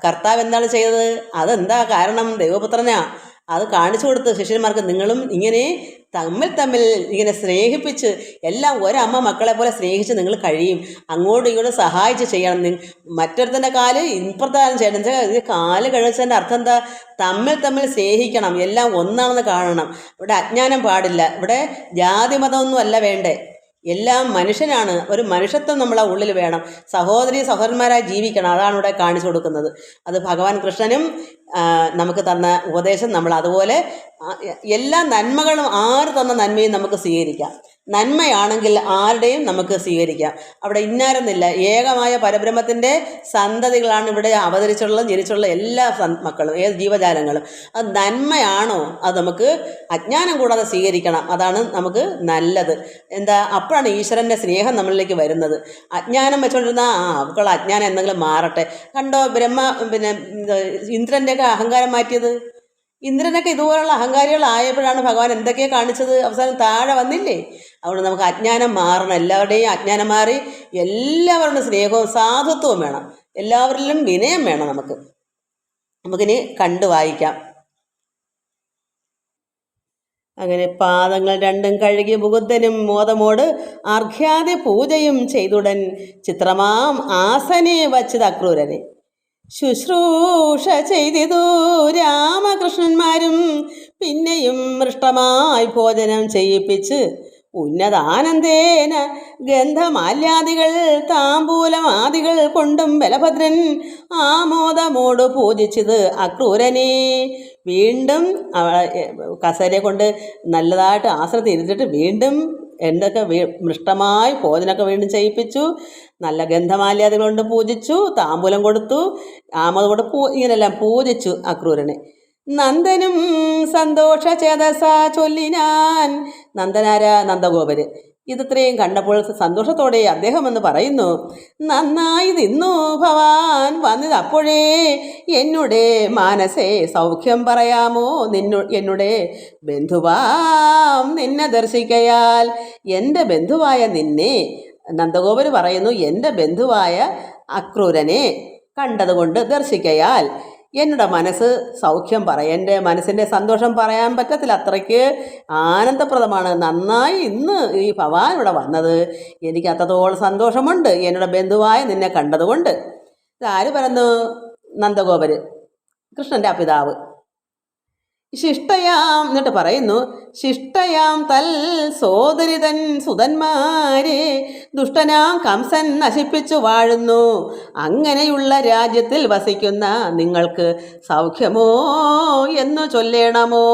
കർത്താവ് എന്താണ് ചെയ്തത്? അതെന്താ കാരണം? ദൈവപുത്രനാ അത് കാണിച്ചു കൊടുത്ത് ശിഷ്യന്മാർക്ക്, നിങ്ങളും ഇങ്ങനെ തമ്മിൽ ഇങ്ങനെ സ്നേഹിപ്പിച്ച് എല്ലാം ഒരമ്മ മക്കളെ പോലെ സ്നേഹിച്ച് നിങ്ങൾ കഴിയും. അങ്ങോട്ടും ഇങ്ങോട്ടും സഹായിച്ച് ചെയ്യണം. മറ്റൊരുത്തൻ്റെ കാല് ഇപ്പുറത്താലും ചെയ്യണം. ഇത് കാല് കഴിച്ചതിൻ്റെ അർത്ഥം എന്താ? തമ്മിൽ സ്നേഹിക്കണം, എല്ലാം ഒന്നാണെന്ന് കാണണം. ഇവിടെ അജ്ഞാനം പാടില്ല. ഇവിടെ ജാതി മതമൊന്നും അല്ല വേണ്ടേ, എല്ലാം മനുഷ്യനാണ്. ഒരു മനുഷ്യത്വം നമ്മളെ ഉള്ളിൽ വേണം. സഹോദരന്മാരായി ജീവിക്കണം. അതാണ് ഇവിടെ കാണിച്ചു കൊടുക്കുന്നത്. അത് ഭഗവാൻ കൃഷ്ണനും നമുക്ക് തന്ന ഉപദേശം. നമ്മൾ അതുപോലെ എല്ലാ നന്മകളും, ആര് തന്ന നന്മയും നമുക്ക് സ്വീകരിക്കാം. നന്മയാണെങ്കിൽ ആരുടെയും നമുക്ക് സ്വീകരിക്കാം. അവിടെ ഇന്നാരെന്നില്ല, ഏകമായ പരബ്രഹ്മത്തിൻ്റെ സന്തതികളാണ് ഇവിടെ അവതരിച്ചുള്ള ജനിച്ചുള്ള എല്ലാ മക്കളും, ഏത് ജീവജാലങ്ങളും. അത് നന്മയാണോ അത് നമുക്ക് അജ്ഞാനം കൂടാതെ സ്വീകരിക്കണം. അതാണ് നമുക്ക് നല്ലത്. എന്താ? അപ്പോഴാണ് ഈശ്വരൻ്റെ സ്നേഹം നമ്മളിലേക്ക് വരുന്നത്. അജ്ഞാനം വെച്ചുകൊണ്ടിരുന്ന അവക്കുള്ള അജ്ഞാനം എന്തെങ്കിലും മാറട്ടെ. കണ്ടോ ഇന്ദ്രൻ്റെയൊക്കെ അഹങ്കാരം മാറ്റിയത്? ഇന്ദ്രനൊക്കെ ഇതുപോലുള്ള അഹങ്കാരികളായപ്പോഴാണ് ഭഗവാൻ എന്തൊക്കെയാണ് കാണിച്ചത്? അവസാനം താഴെ വന്നില്ലേ? അതുകൊണ്ട് നമുക്ക് അജ്ഞാനം മാറണം. എല്ലാവരുടെയും അജ്ഞാനം മാറി എല്ലാവരുടെ സ്നേഹവും സാധുത്വവും വേണം. എല്ലാവരിലും വിനയം വേണം. നമുക്കിനി കണ്ടു വായിക്കാം. അങ്ങനെ പാദങ്ങൾ രണ്ടും കഴുകി മുകുന്ദനും മോദമോട് അർഘ്യാദി പൂജയും ചെയ്തുടൻ ചിത്രമാം ആസനെ വച്ചത് അക്രൂരനെ ശുശ്രൂഷ ചെയ്തിതു രാമകൃഷ്ണന്മാരും പിന്നെയും മൃഷ്ടമായി ഭോജനം ചെയ്യിപ്പിച്ച് ഉന്നതാനന്ദേന ഗന്ധമാല്യാദികൾ താമ്പൂലമാദികൾ കൊണ്ടും ബലഭദ്രൻ ആമോദമോട് പൂജിച്ചത് അക്രൂരനെ. വീണ്ടും കസേരയെ കൊണ്ട് നല്ലതായിട്ട് ആശ്രമത്തിൽ ഇരുത്തിട്ട് വീണ്ടും എന്തൊക്കെ മൃഷ്ടമായി ഭോജനമൊക്കെ വീണ്ടും ചെയ്യിപ്പിച്ചു. നല്ല ഗന്ധമാല്യാദികൾ കൊണ്ട് പൂജിച്ചു, താമ്പൂലം കൊടുത്തു, ആമോദം കൊണ്ട് ഇങ്ങനെല്ലാം പൂജിച്ചു അക്രൂരനെ. നന്ദനും സന്തോഷ ചേതസ ചൊല്ലിനാൻ. നന്ദനാര നന്ദഗോപര് ഇത്രയും കണ്ടപ്പോൾ സന്തോഷത്തോടെ അദ്ദേഹം എന്ന് പറയുന്നു, നന്നായി നിന്നു ഭവാൻ വന്നത് അപ്പോഴേ എന്നുടെ മാനസേ സൗഖ്യം പറയാമോ എന്നുടെ ബന്ധുവാം നിന്നെ ദർശിക്കയാൽ. എൻ്റെ ബന്ധുവായ നിന്നെ, നന്ദഗോപര് പറയുന്നു, എൻ്റെ ബന്ധുവായ അക്രൂരനെ കണ്ടതുകൊണ്ട് ദർശിക്കയാൽ എന്നുടെ മനസ്സ് സൗഖ്യം പറയാം, എൻ്റെ മനസ്സിൻ്റെ സന്തോഷം പറയാൻ പറ്റത്തില്ല, അത്രയ്ക്ക് ആനന്ദപ്രദമാണ്. നന്നായി ഇന്ന് ഈ ഭവാൻ ഇവിടെ വന്നത്, എനിക്ക് അത്രത്തോളം സന്തോഷമുണ്ട് എന്നുടെ ബന്ധുവായ നിന്നെ കണ്ടതുകൊണ്ട്. ഇതാര് പറഞ്ഞു? നന്ദഗോപര്, കൃഷ്ണൻ്റെ പിതാവ്. ശിഷ്ടയാം എന്നിട്ട് പറയുന്നു, ശിഷ്ടയാം തൽ സോദരിതൻ സുതന്മാരെ ദുഷ്ടനാം കംസൻ നശിപ്പിച്ചു വാഴുന്നു. അങ്ങനെയുള്ള രാജ്യത്തിൽ വസിക്കുന്ന നിങ്ങൾക്ക് സൗഖ്യമോ എന്നു ചൊല്ലേണമോ?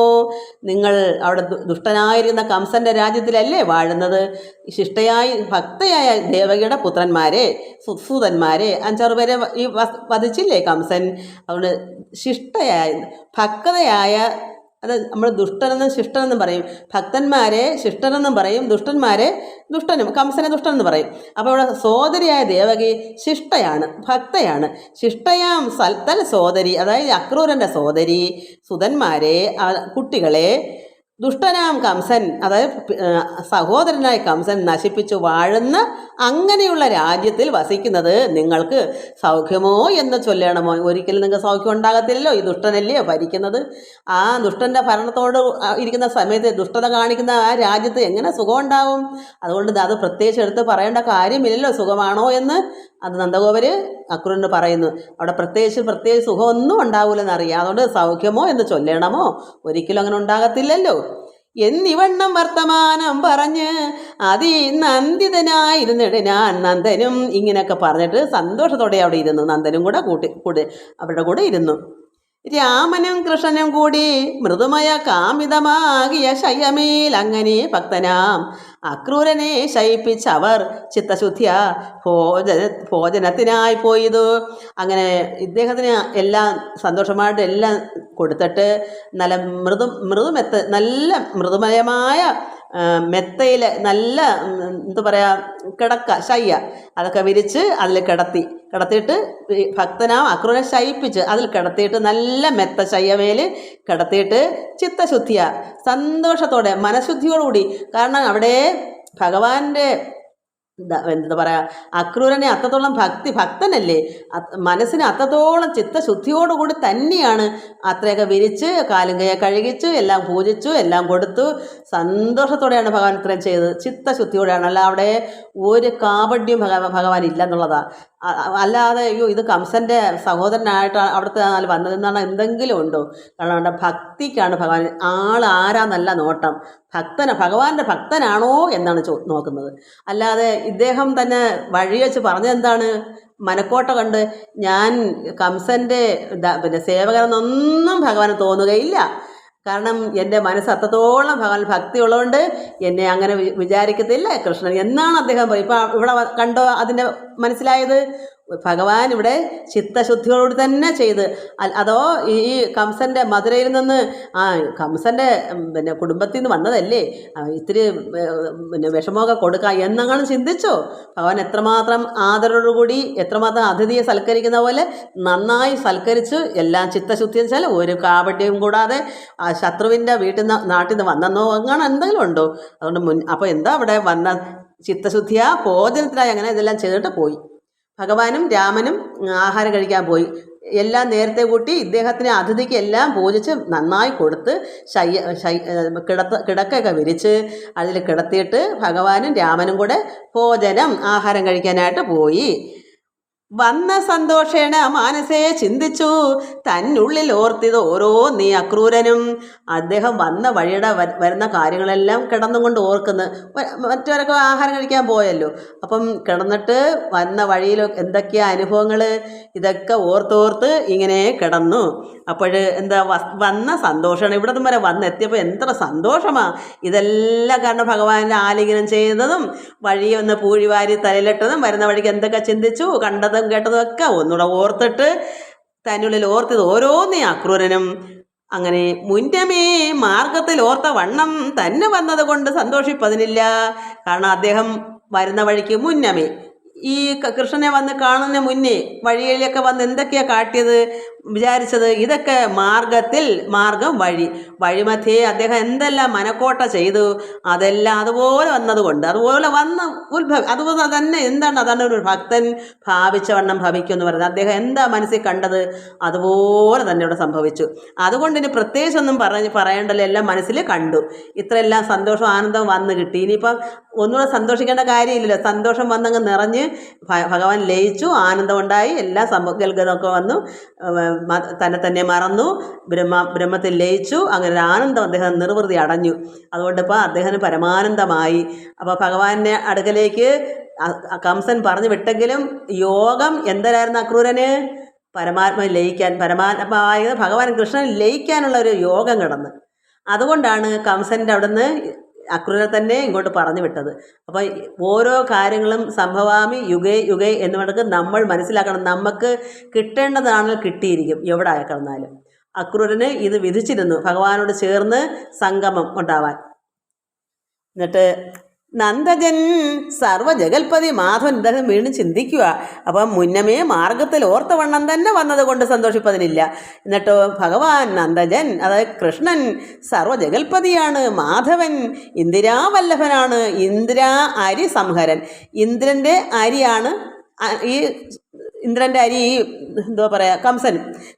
നിങ്ങൾ അവിടെ ദുഷ്ടനായിരുന്ന കംസന്റെ രാജ്യത്തിലല്ലേ വാഴുന്നത്? ശിഷ്ടയായി ഭക്തയായ ദേവകിയുടെ പുത്രന്മാരെ, സുതന്മാരെ 5-6 പേരെ ഈ വധിച്ചില്ലേ കംസൻ. അതുകൊണ്ട് ശിഷ്ടയായ ഭക്തയായ, അത് നമ്മൾ ദുഷ്ടനെന്നും ശിഷ്ടനെന്നും പറയും. ഭക്തന്മാരെ ശിഷ്ടനെന്നും പറയും, ദുഷ്ടന്മാരെ ദുഷ്ടനും, കംസനെ ദുഷ്ടനെന്ന് പറയും. അപ്പോൾ ഇവിടെ സോദരിയായ ദേവകി ശിഷ്ടയാണ്, ഭക്തയാണ്. ശിഷ്ടയാം സൽത്തൽ സോദരി, അതായത് അക്രൂരൻ്റെ സോദരി, സുതന്മാരെ കുട്ടികളെ ദുഷ്ടനാം കംസൻ, അതായത് സഹോദരനായ കംസൻ നശിപ്പിച്ചു വാഴുന്ന അങ്ങനെയുള്ള രാജ്യത്തിൽ വസിക്കുന്നത് നിങ്ങൾക്ക് സൗഖ്യമോ എന്ന് ചൊല്ലണമോ? ഒരിക്കലും നിങ്ങൾക്ക് സൗഖ്യം ഉണ്ടാകത്തില്ലല്ലോ, ഈ ദുഷ്ടനല്ലേ ഭരിക്കുന്നത്. ആ ദുഷ്ടൻ്റെ ഭരണത്തോട് ഇരിക്കുന്ന സമയത്ത് ദുഷ്ടത കാണിക്കുന്ന ആ രാജ്യത്ത് എങ്ങനെ സുഖം ഉണ്ടാവും? അതുകൊണ്ട് അത് പ്രത്യേകിച്ച് എടുത്ത് പറയേണ്ട കാര്യമില്ലല്ലോ സുഖമാണോ എന്ന്. അത് നന്ദഗോപര് അക്രൂരന് പറയുന്നു, അവിടെ പ്രത്യേകിച്ച് സുഖമൊന്നും ഉണ്ടാവില്ലെന്നറിയാം, അതുകൊണ്ട് സൗഖ്യമോ എന്ന് ചൊല്ലണമോ? ഒരിക്കലും അങ്ങനെ ഉണ്ടാകത്തില്ലല്ലോ എന്നിവണ്ണം വർത്തമാനം പറഞ്ഞ് അതിനന്ദിതനായിരുന്നിട്ട് ഞാൻ നന്ദനും ഇങ്ങനെയൊക്കെ പറഞ്ഞിട്ട് സന്തോഷത്തോടെ അവിടെ ഇരുന്നു. നന്ദനും കൂടെ അവരുടെ കൂടെ ഇരുന്നു. രാമനും കൃഷ്ണനും കൂടി മൃദുമയ കാമിതമാകിയ ശയമേൽ അങ്ങനെ ഭക്തനാം അക്രൂരനെ ശയിപ്പിച്ചവർ ചിത്തശുദ്ധിയ ഭോജനത്തിനായി പോയതു. അങ്ങനെ ഇദ്ദേഹത്തിന് എല്ലാം സന്തോഷമായിട്ട് എല്ലാം കൊടുത്തിട്ട് നല്ല നല്ല മൃദുമയമായ മെത്തയിൽ നല്ല എന്താ പറയുക ശയ്യ അതൊക്കെ വിരിച്ച് അതിൽ കിടത്തിയിട്ട് ഭക്തനാം അക്രൂരനെ ശയിപ്പിച്ച് അതിൽ കിടത്തിയിട്ട് നല്ല മെത്ത ശയ്യമേൽ കിടത്തിയിട്ട് ചിത്തശുദ്ധിയ സന്തോഷത്തോടെ മനഃശുദ്ധിയോടുകൂടി. കാരണം അവിടെ ഭഗവാന്റെ എന്താ പറയുക, അക്രൂരനെ അത്രത്തോളം ഭക്തനല്ലേ, മനസ്സിന് അത്രത്തോളം ചിത്തശുദ്ധിയോടുകൂടി തന്നെയാണ് അത്രയൊക്കെ വിരിച്ച് കാലും കൈയെ കഴുകിച്ച് എല്ലാം പൂജിച്ചു എല്ലാം കൊടുത്തു സന്തോഷത്തോടെയാണ് ഭഗവാൻ ഇത്രയും ചെയ്തത്. ചിത്തശുദ്ധിയോടെയാണ്, അല്ല അവിടെ ഒരു കാപഡ്യം ഭഗവാൻ ഇല്ലെന്നുള്ളതാണ്. അല്ലാതെ അയ്യോ ഇത് കംസൻ്റെ സഹോദരനായിട്ട് അവിടുത്തെ വന്നതെന്നാണ് എന്തെങ്കിലും ഉണ്ടോ? കാരണം അവിടെ ഭക്തിക്കാണ് ഭഗവാൻ ആരാന്നല്ല നോട്ടം, ഭഗവാന്റെ ഭക്തനാണോ എന്നാണ് നോക്കുന്നത്. അല്ലാതെ ഇദ്ദേഹം തന്നെ വഴി വെച്ച് പറഞ്ഞതെന്താണ്? മനക്കോട്ട കണ്ട് ഞാൻ കംസൻ്റെ സേവകനെന്നൊന്നും ഭഗവാന് തോന്നുകയില്ല. കാരണം എൻ്റെ മനസ്സ് അത്രത്തോളം ഭഗവാൻ ഭക്തി ഉള്ളതുകൊണ്ട് എന്നെ അങ്ങനെ വിചാരിക്കത്തില്ല കൃഷ്ണൻ എന്നാണ് അദ്ദേഹം പറയും. ഇപ്പം ഇവിടെ കണ്ടോ അതിൻ്റെ മനസ്സിലായത്? ഭഗവാൻ ഇവിടെ ചിത്തശുദ്ധിയോട് തന്നെ ചെയ്ത്. അതോ ഈ കംസൻ്റെ മധുരയിൽ നിന്ന് കംസൻ്റെ കുടുംബത്തിൽ നിന്ന് വന്നതല്ലേ, ഇത്തിരി വിഷമമൊക്കെ കൊടുക്കാം എന്നങ്ങനെ ചിന്തിച്ചോ? ഭഗവാൻ എത്രമാത്രം ആദരവോടുകൂടി എത്രമാത്രം അതിഥിയെ സൽക്കരിക്കുന്ന പോലെ നന്നായി സൽക്കരിച്ച് എല്ലാം ചിത്തശുദ്ധി വെച്ചാൽ ഒരു കാപട്യവും കൂടാതെ ശത്രുവിൻ്റെ നാട്ടിൽ നിന്ന് വന്നെന്നോ അങ്ങനെ എന്തെങ്കിലും ഉണ്ടോ? അതുകൊണ്ട് അപ്പോൾ എന്താ അവിടെ വന്ന ചിത്തശുദ്ധിയാ ഭോജനത്തിനായി അങ്ങനെ ഇതെല്ലാം ചെയ്തിട്ട് പോയി. ഭഗവാനും രാമനും ആഹാരം കഴിക്കാൻ പോയി. എല്ലാം നേരത്തെ കൂട്ടി ഇദ്ദേഹത്തിന് അതിഥിക്ക് എല്ലാം പൂജിച്ച് നന്നായി കൊടുത്ത് കിടക്കൊക്കെ വിരിച്ച് അതിൽ കിടത്തിയിട്ട് ഭഗവാനും രാമനും കൂടെ ആഹാരം കഴിക്കാനായിട്ട് പോയി. വന്ന സന്തോഷേണ മാനസേ ചിന്തിച്ചു തന്നുള്ളിൽ ഓർത്തിത് ഓരോന്നീ അക്രൂരനും. അദ്ദേഹം വന്ന വഴിയുടെ വരുന്ന കാര്യങ്ങളെല്ലാം കിടന്നുകൊണ്ട് ഓർക്കുന്നു. മറ്റവരൊക്കെ ആഹാരം കഴിക്കാൻ പോയല്ലോ, അപ്പം കിടന്നിട്ട് വന്ന വഴിയിൽ എന്തൊക്കെയാ അനുഭവങ്ങൾ, ഇതൊക്കെ ഓർത്തോർത്ത് ഇങ്ങനെ കിടന്നു. അപ്പോൾ എന്താ വന്ന സന്തോഷമാണ്. ഇവിടെ നിന്ന് വരെ വന്നെത്തിയപ്പോൾ എത്ര സന്തോഷമാണ്. ഇതെല്ലാം കാരണം ഭഗവാന്റെ ആലിംഗനം ചെയ്തതും വഴി ഒന്ന് പൂഴിവാരി തലയിലിട്ടതും വരുന്ന വഴിക്ക് എന്തൊക്കെ ചിന്തിച്ചു കണ്ടതും കേട്ടതും ഒക്കെ ഒന്നുകൂടെ ഓർത്തിട്ട് തന്നുള്ളിൽ ഓർത്തത് ഓരോന്നേ അക്രൂരനും. അങ്ങനെ മുന്നമേ മാർഗത്തിൽ ഓർത്ത വണ്ണം തന്നെ വന്നത് കൊണ്ട് സന്തോഷിപ്പതിനില്ല. കാരണം അദ്ദേഹം വരുന്ന വഴിക്ക് മുന്നമേ ഈ കൃഷ്ണനെ വന്ന് കാണുന്ന മുന്നേ വഴിയിലൊക്കെ വന്ന് എന്തൊക്കെയാണ് കാട്ടിയത് വിചാരിച്ചത്, ഇതൊക്കെ മാർഗം വഴിമധ്യേ അദ്ദേഹം എന്തെല്ലാം മനക്കോട്ട ചെയ്തു, അതെല്ലാം അതുപോലെ വന്നതുകൊണ്ട് അതുപോലെ വന്ന് അതുപോലെ തന്നെ അതാണ് ഒരു ഭക്തൻ ഭാവിച്ച വണ്ണം ഭവിക്കും എന്ന് പറയുന്നത്. അദ്ദേഹം എന്താ മനസ്സിൽ കണ്ടത് അതുപോലെ തന്നെ ഇവിടെ സംഭവിച്ചു. അതുകൊണ്ട് ഇനി പ്രത്യേകിച്ചൊന്നും പറയേണ്ടല്ലോ, എല്ലാം മനസ്സിൽ കണ്ടു. ഇത്രയെല്ലാം സന്തോഷം ആനന്ദം വന്ന് കിട്ടി. ഇനിയിപ്പം ഒന്നുകൂടെ സന്തോഷിക്കേണ്ട കാര്യമില്ലല്ലോ. സന്തോഷം വന്നങ്ങ് നിറഞ്ഞ് ഭഗവാൻ ലയിച്ചു, ആനന്ദമുണ്ടായി, എല്ലാ ഗൽഗതമൊക്കെ വന്നു, തന്നെ മറന്നു, ബ്രഹ്മത്തിൽ ലയിച്ചു. അങ്ങനെ ഒരു ആനന്ദം അദ്ദേഹം നിർവൃതി അടഞ്ഞു. അതുകൊണ്ട് ഇപ്പോൾ അദ്ദേഹത്തിന് പരമാനന്ദമായി. അപ്പോൾ ഭഗവാന്റെ അടുക്കലേക്ക് കംസൻ പറഞ്ഞു വിട്ടെങ്കിലും യോഗം എന്തരായിരുന്നു അക്രൂരന്? പരമാത്മ ലയിക്കാൻ, പരമാത്മാവായ ഭഗവാൻ കൃഷ്ണൻ ലയിക്കാനുള്ള ഒരു യോഗം കിടന്ന്. അതുകൊണ്ടാണ് കംസൻ്റെ അവിടുന്ന് അക്രൂരനെ തന്നെ ഇങ്ങോട്ട് പറഞ്ഞു വിട്ടത്. അപ്പോൾ ഓരോ കാര്യങ്ങളും സംഭവാമി യുഗേ എന്ന് പറഞ്ഞിട്ട് നമ്മൾ മനസ്സിലാക്കണം. നമുക്ക് കിട്ടേണ്ടതാണെങ്കിൽ കിട്ടിയിരിക്കും എവിടെ കിടന്നാലും. അക്രൂരന് ഇത് വിധിച്ചിരുന്നു ഭഗവാനോട് ചേർന്ന് സംഗമം ഉണ്ടാവാൻ. എന്നിട്ട് നന്ദജൻ സർവ്വജഗൽപതി മാധവൻ ഇദ്ദേഹം വീണ്ടും ചിന്തിക്കുക. അപ്പം മുന്നമേ മാർഗത്തിൽ ഓർത്തവണ്ണം തന്നെ വന്നത് കൊണ്ട് സന്തോഷിപ്പതിനില്ല. എന്നിട്ടോ ഭഗവാൻ നന്ദജൻ, അതായത് കൃഷ്ണൻ സർവ്വജഗൽപതിയാണ്, മാധവൻ ഇന്ദിരാവല്ലഭനാണ്, ഇന്ദ്രാ അരി സംഹരൻ. ഇന്ദ്രൻ്റെ അരിയാണ് ഈ ഇന്ദ്രൻ്റെ അരി. എന്തോ പറയുക,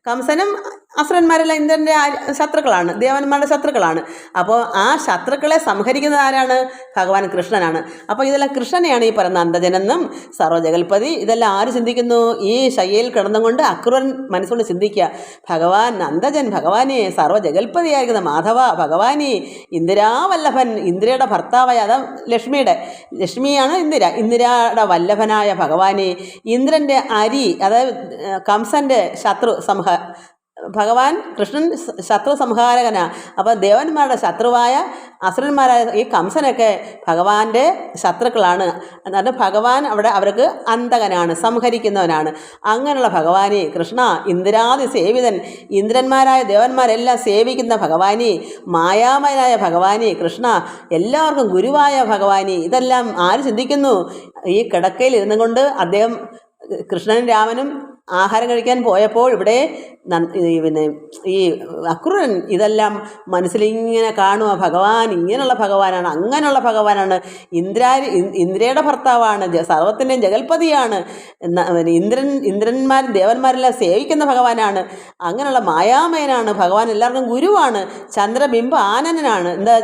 കംസനും അസുരന്മാരെല്ലാം ഇന്ദ്രൻ്റെ ശത്രുക്കളാണ്, ദേവന്മാരുടെ ശത്രുക്കളാണ്. അപ്പോൾ ആ ശത്രുക്കളെ സംഹരിക്കുന്നത് ആരാണ്? ഭഗവാൻ കൃഷ്ണനാണ്. അപ്പോൾ ഇതെല്ലാം കൃഷ്ണനെയാണ് ഈ പറയുന്ന നന്ദജനെന്നും സർവ്വജഗൽപതി. ഇതെല്ലാം ആര് ചിന്തിക്കുന്നു? ഈ ശയ്യയിൽ കിടന്നുകൊണ്ട് അക്രൂരൻ മനസ്സുകൊണ്ട് ചിന്തിക്കുക. ഭഗവാൻ നന്ദജൻ, ഭഗവാനെ സർവ്വജഗൽപതിയായിരിക്കുന്ന മാധവ, ഭഗവാനെ ഇന്ദിരാവല്ലഭൻ, ഇന്ദിരയുടെ ഭർത്താവായ, അതാ ലക്ഷ്മിയാണ് ഇന്ദിരയുടെ വല്ലഭനായ ഭഗവാനെ, ഇന്ദ്രൻ്റെ അരി, അതായത് കംസൻ്റെ ഭഗവാൻ കൃഷ്ണൻ ശത്രു സംഹാരകനാണ്. അപ്പോൾ ദേവന്മാരുടെ ശത്രുവായ അസുരന്മാരായ ഈ കംസനൊക്കെ ഭഗവാന്റെ ശത്രുക്കളാണ്. എന്നിട്ട് ഭഗവാൻ അവർക്ക് അന്തകനാണ്, സംഹരിക്കുന്നവനാണ്. അങ്ങനെയുള്ള ഭഗവാനെ കൃഷ്ണ, ഇന്ദിരാദി സേവിതൻ, ഇന്ദ്രന്മാരായ ദേവന്മാരെല്ലാം സേവിക്കുന്ന ഭഗവാനെ, മായാമയനായ ഭഗവാനെ കൃഷ്ണ, എല്ലാവർക്കും ഗുരുവായ ഭഗവാനെ. ഇതെല്ലാം ആര് ചിന്തിക്കുന്നു? ഈ കിടക്കയിൽ ഇരുന്നു കൊണ്ട് അദ്ദേഹം കൃഷ്ണനും രാമനും ആഹാരം കഴിക്കാൻ പോയപ്പോൾ ഇവിടെ ഈ അക്രൂരൻ ഇതെല്ലാം മനസ്സിലിങ്ങനെ കാണുക. ഭഗവാൻ ഇങ്ങനെയുള്ള ഭഗവാനാണ്, അങ്ങനെയുള്ള ഭഗവാനാണ്, ഇന്ദ്രയുടെ ഭർത്താവാണ്, സർവത്തിൻ്റെയും ജഗൽപതിയാണ്, ഇന്ദ്രന്മാരും ദേവന്മാരെല്ലാം സേവിക്കുന്ന ഭഗവാനാണ്, അങ്ങനെയുള്ള മായാമയനാണ് ഭഗവാൻ, എല്ലാവർക്കും ഗുരുവാണ്, ചന്ദ്രബിംബ ആനന്ദനാണ്. എന്താ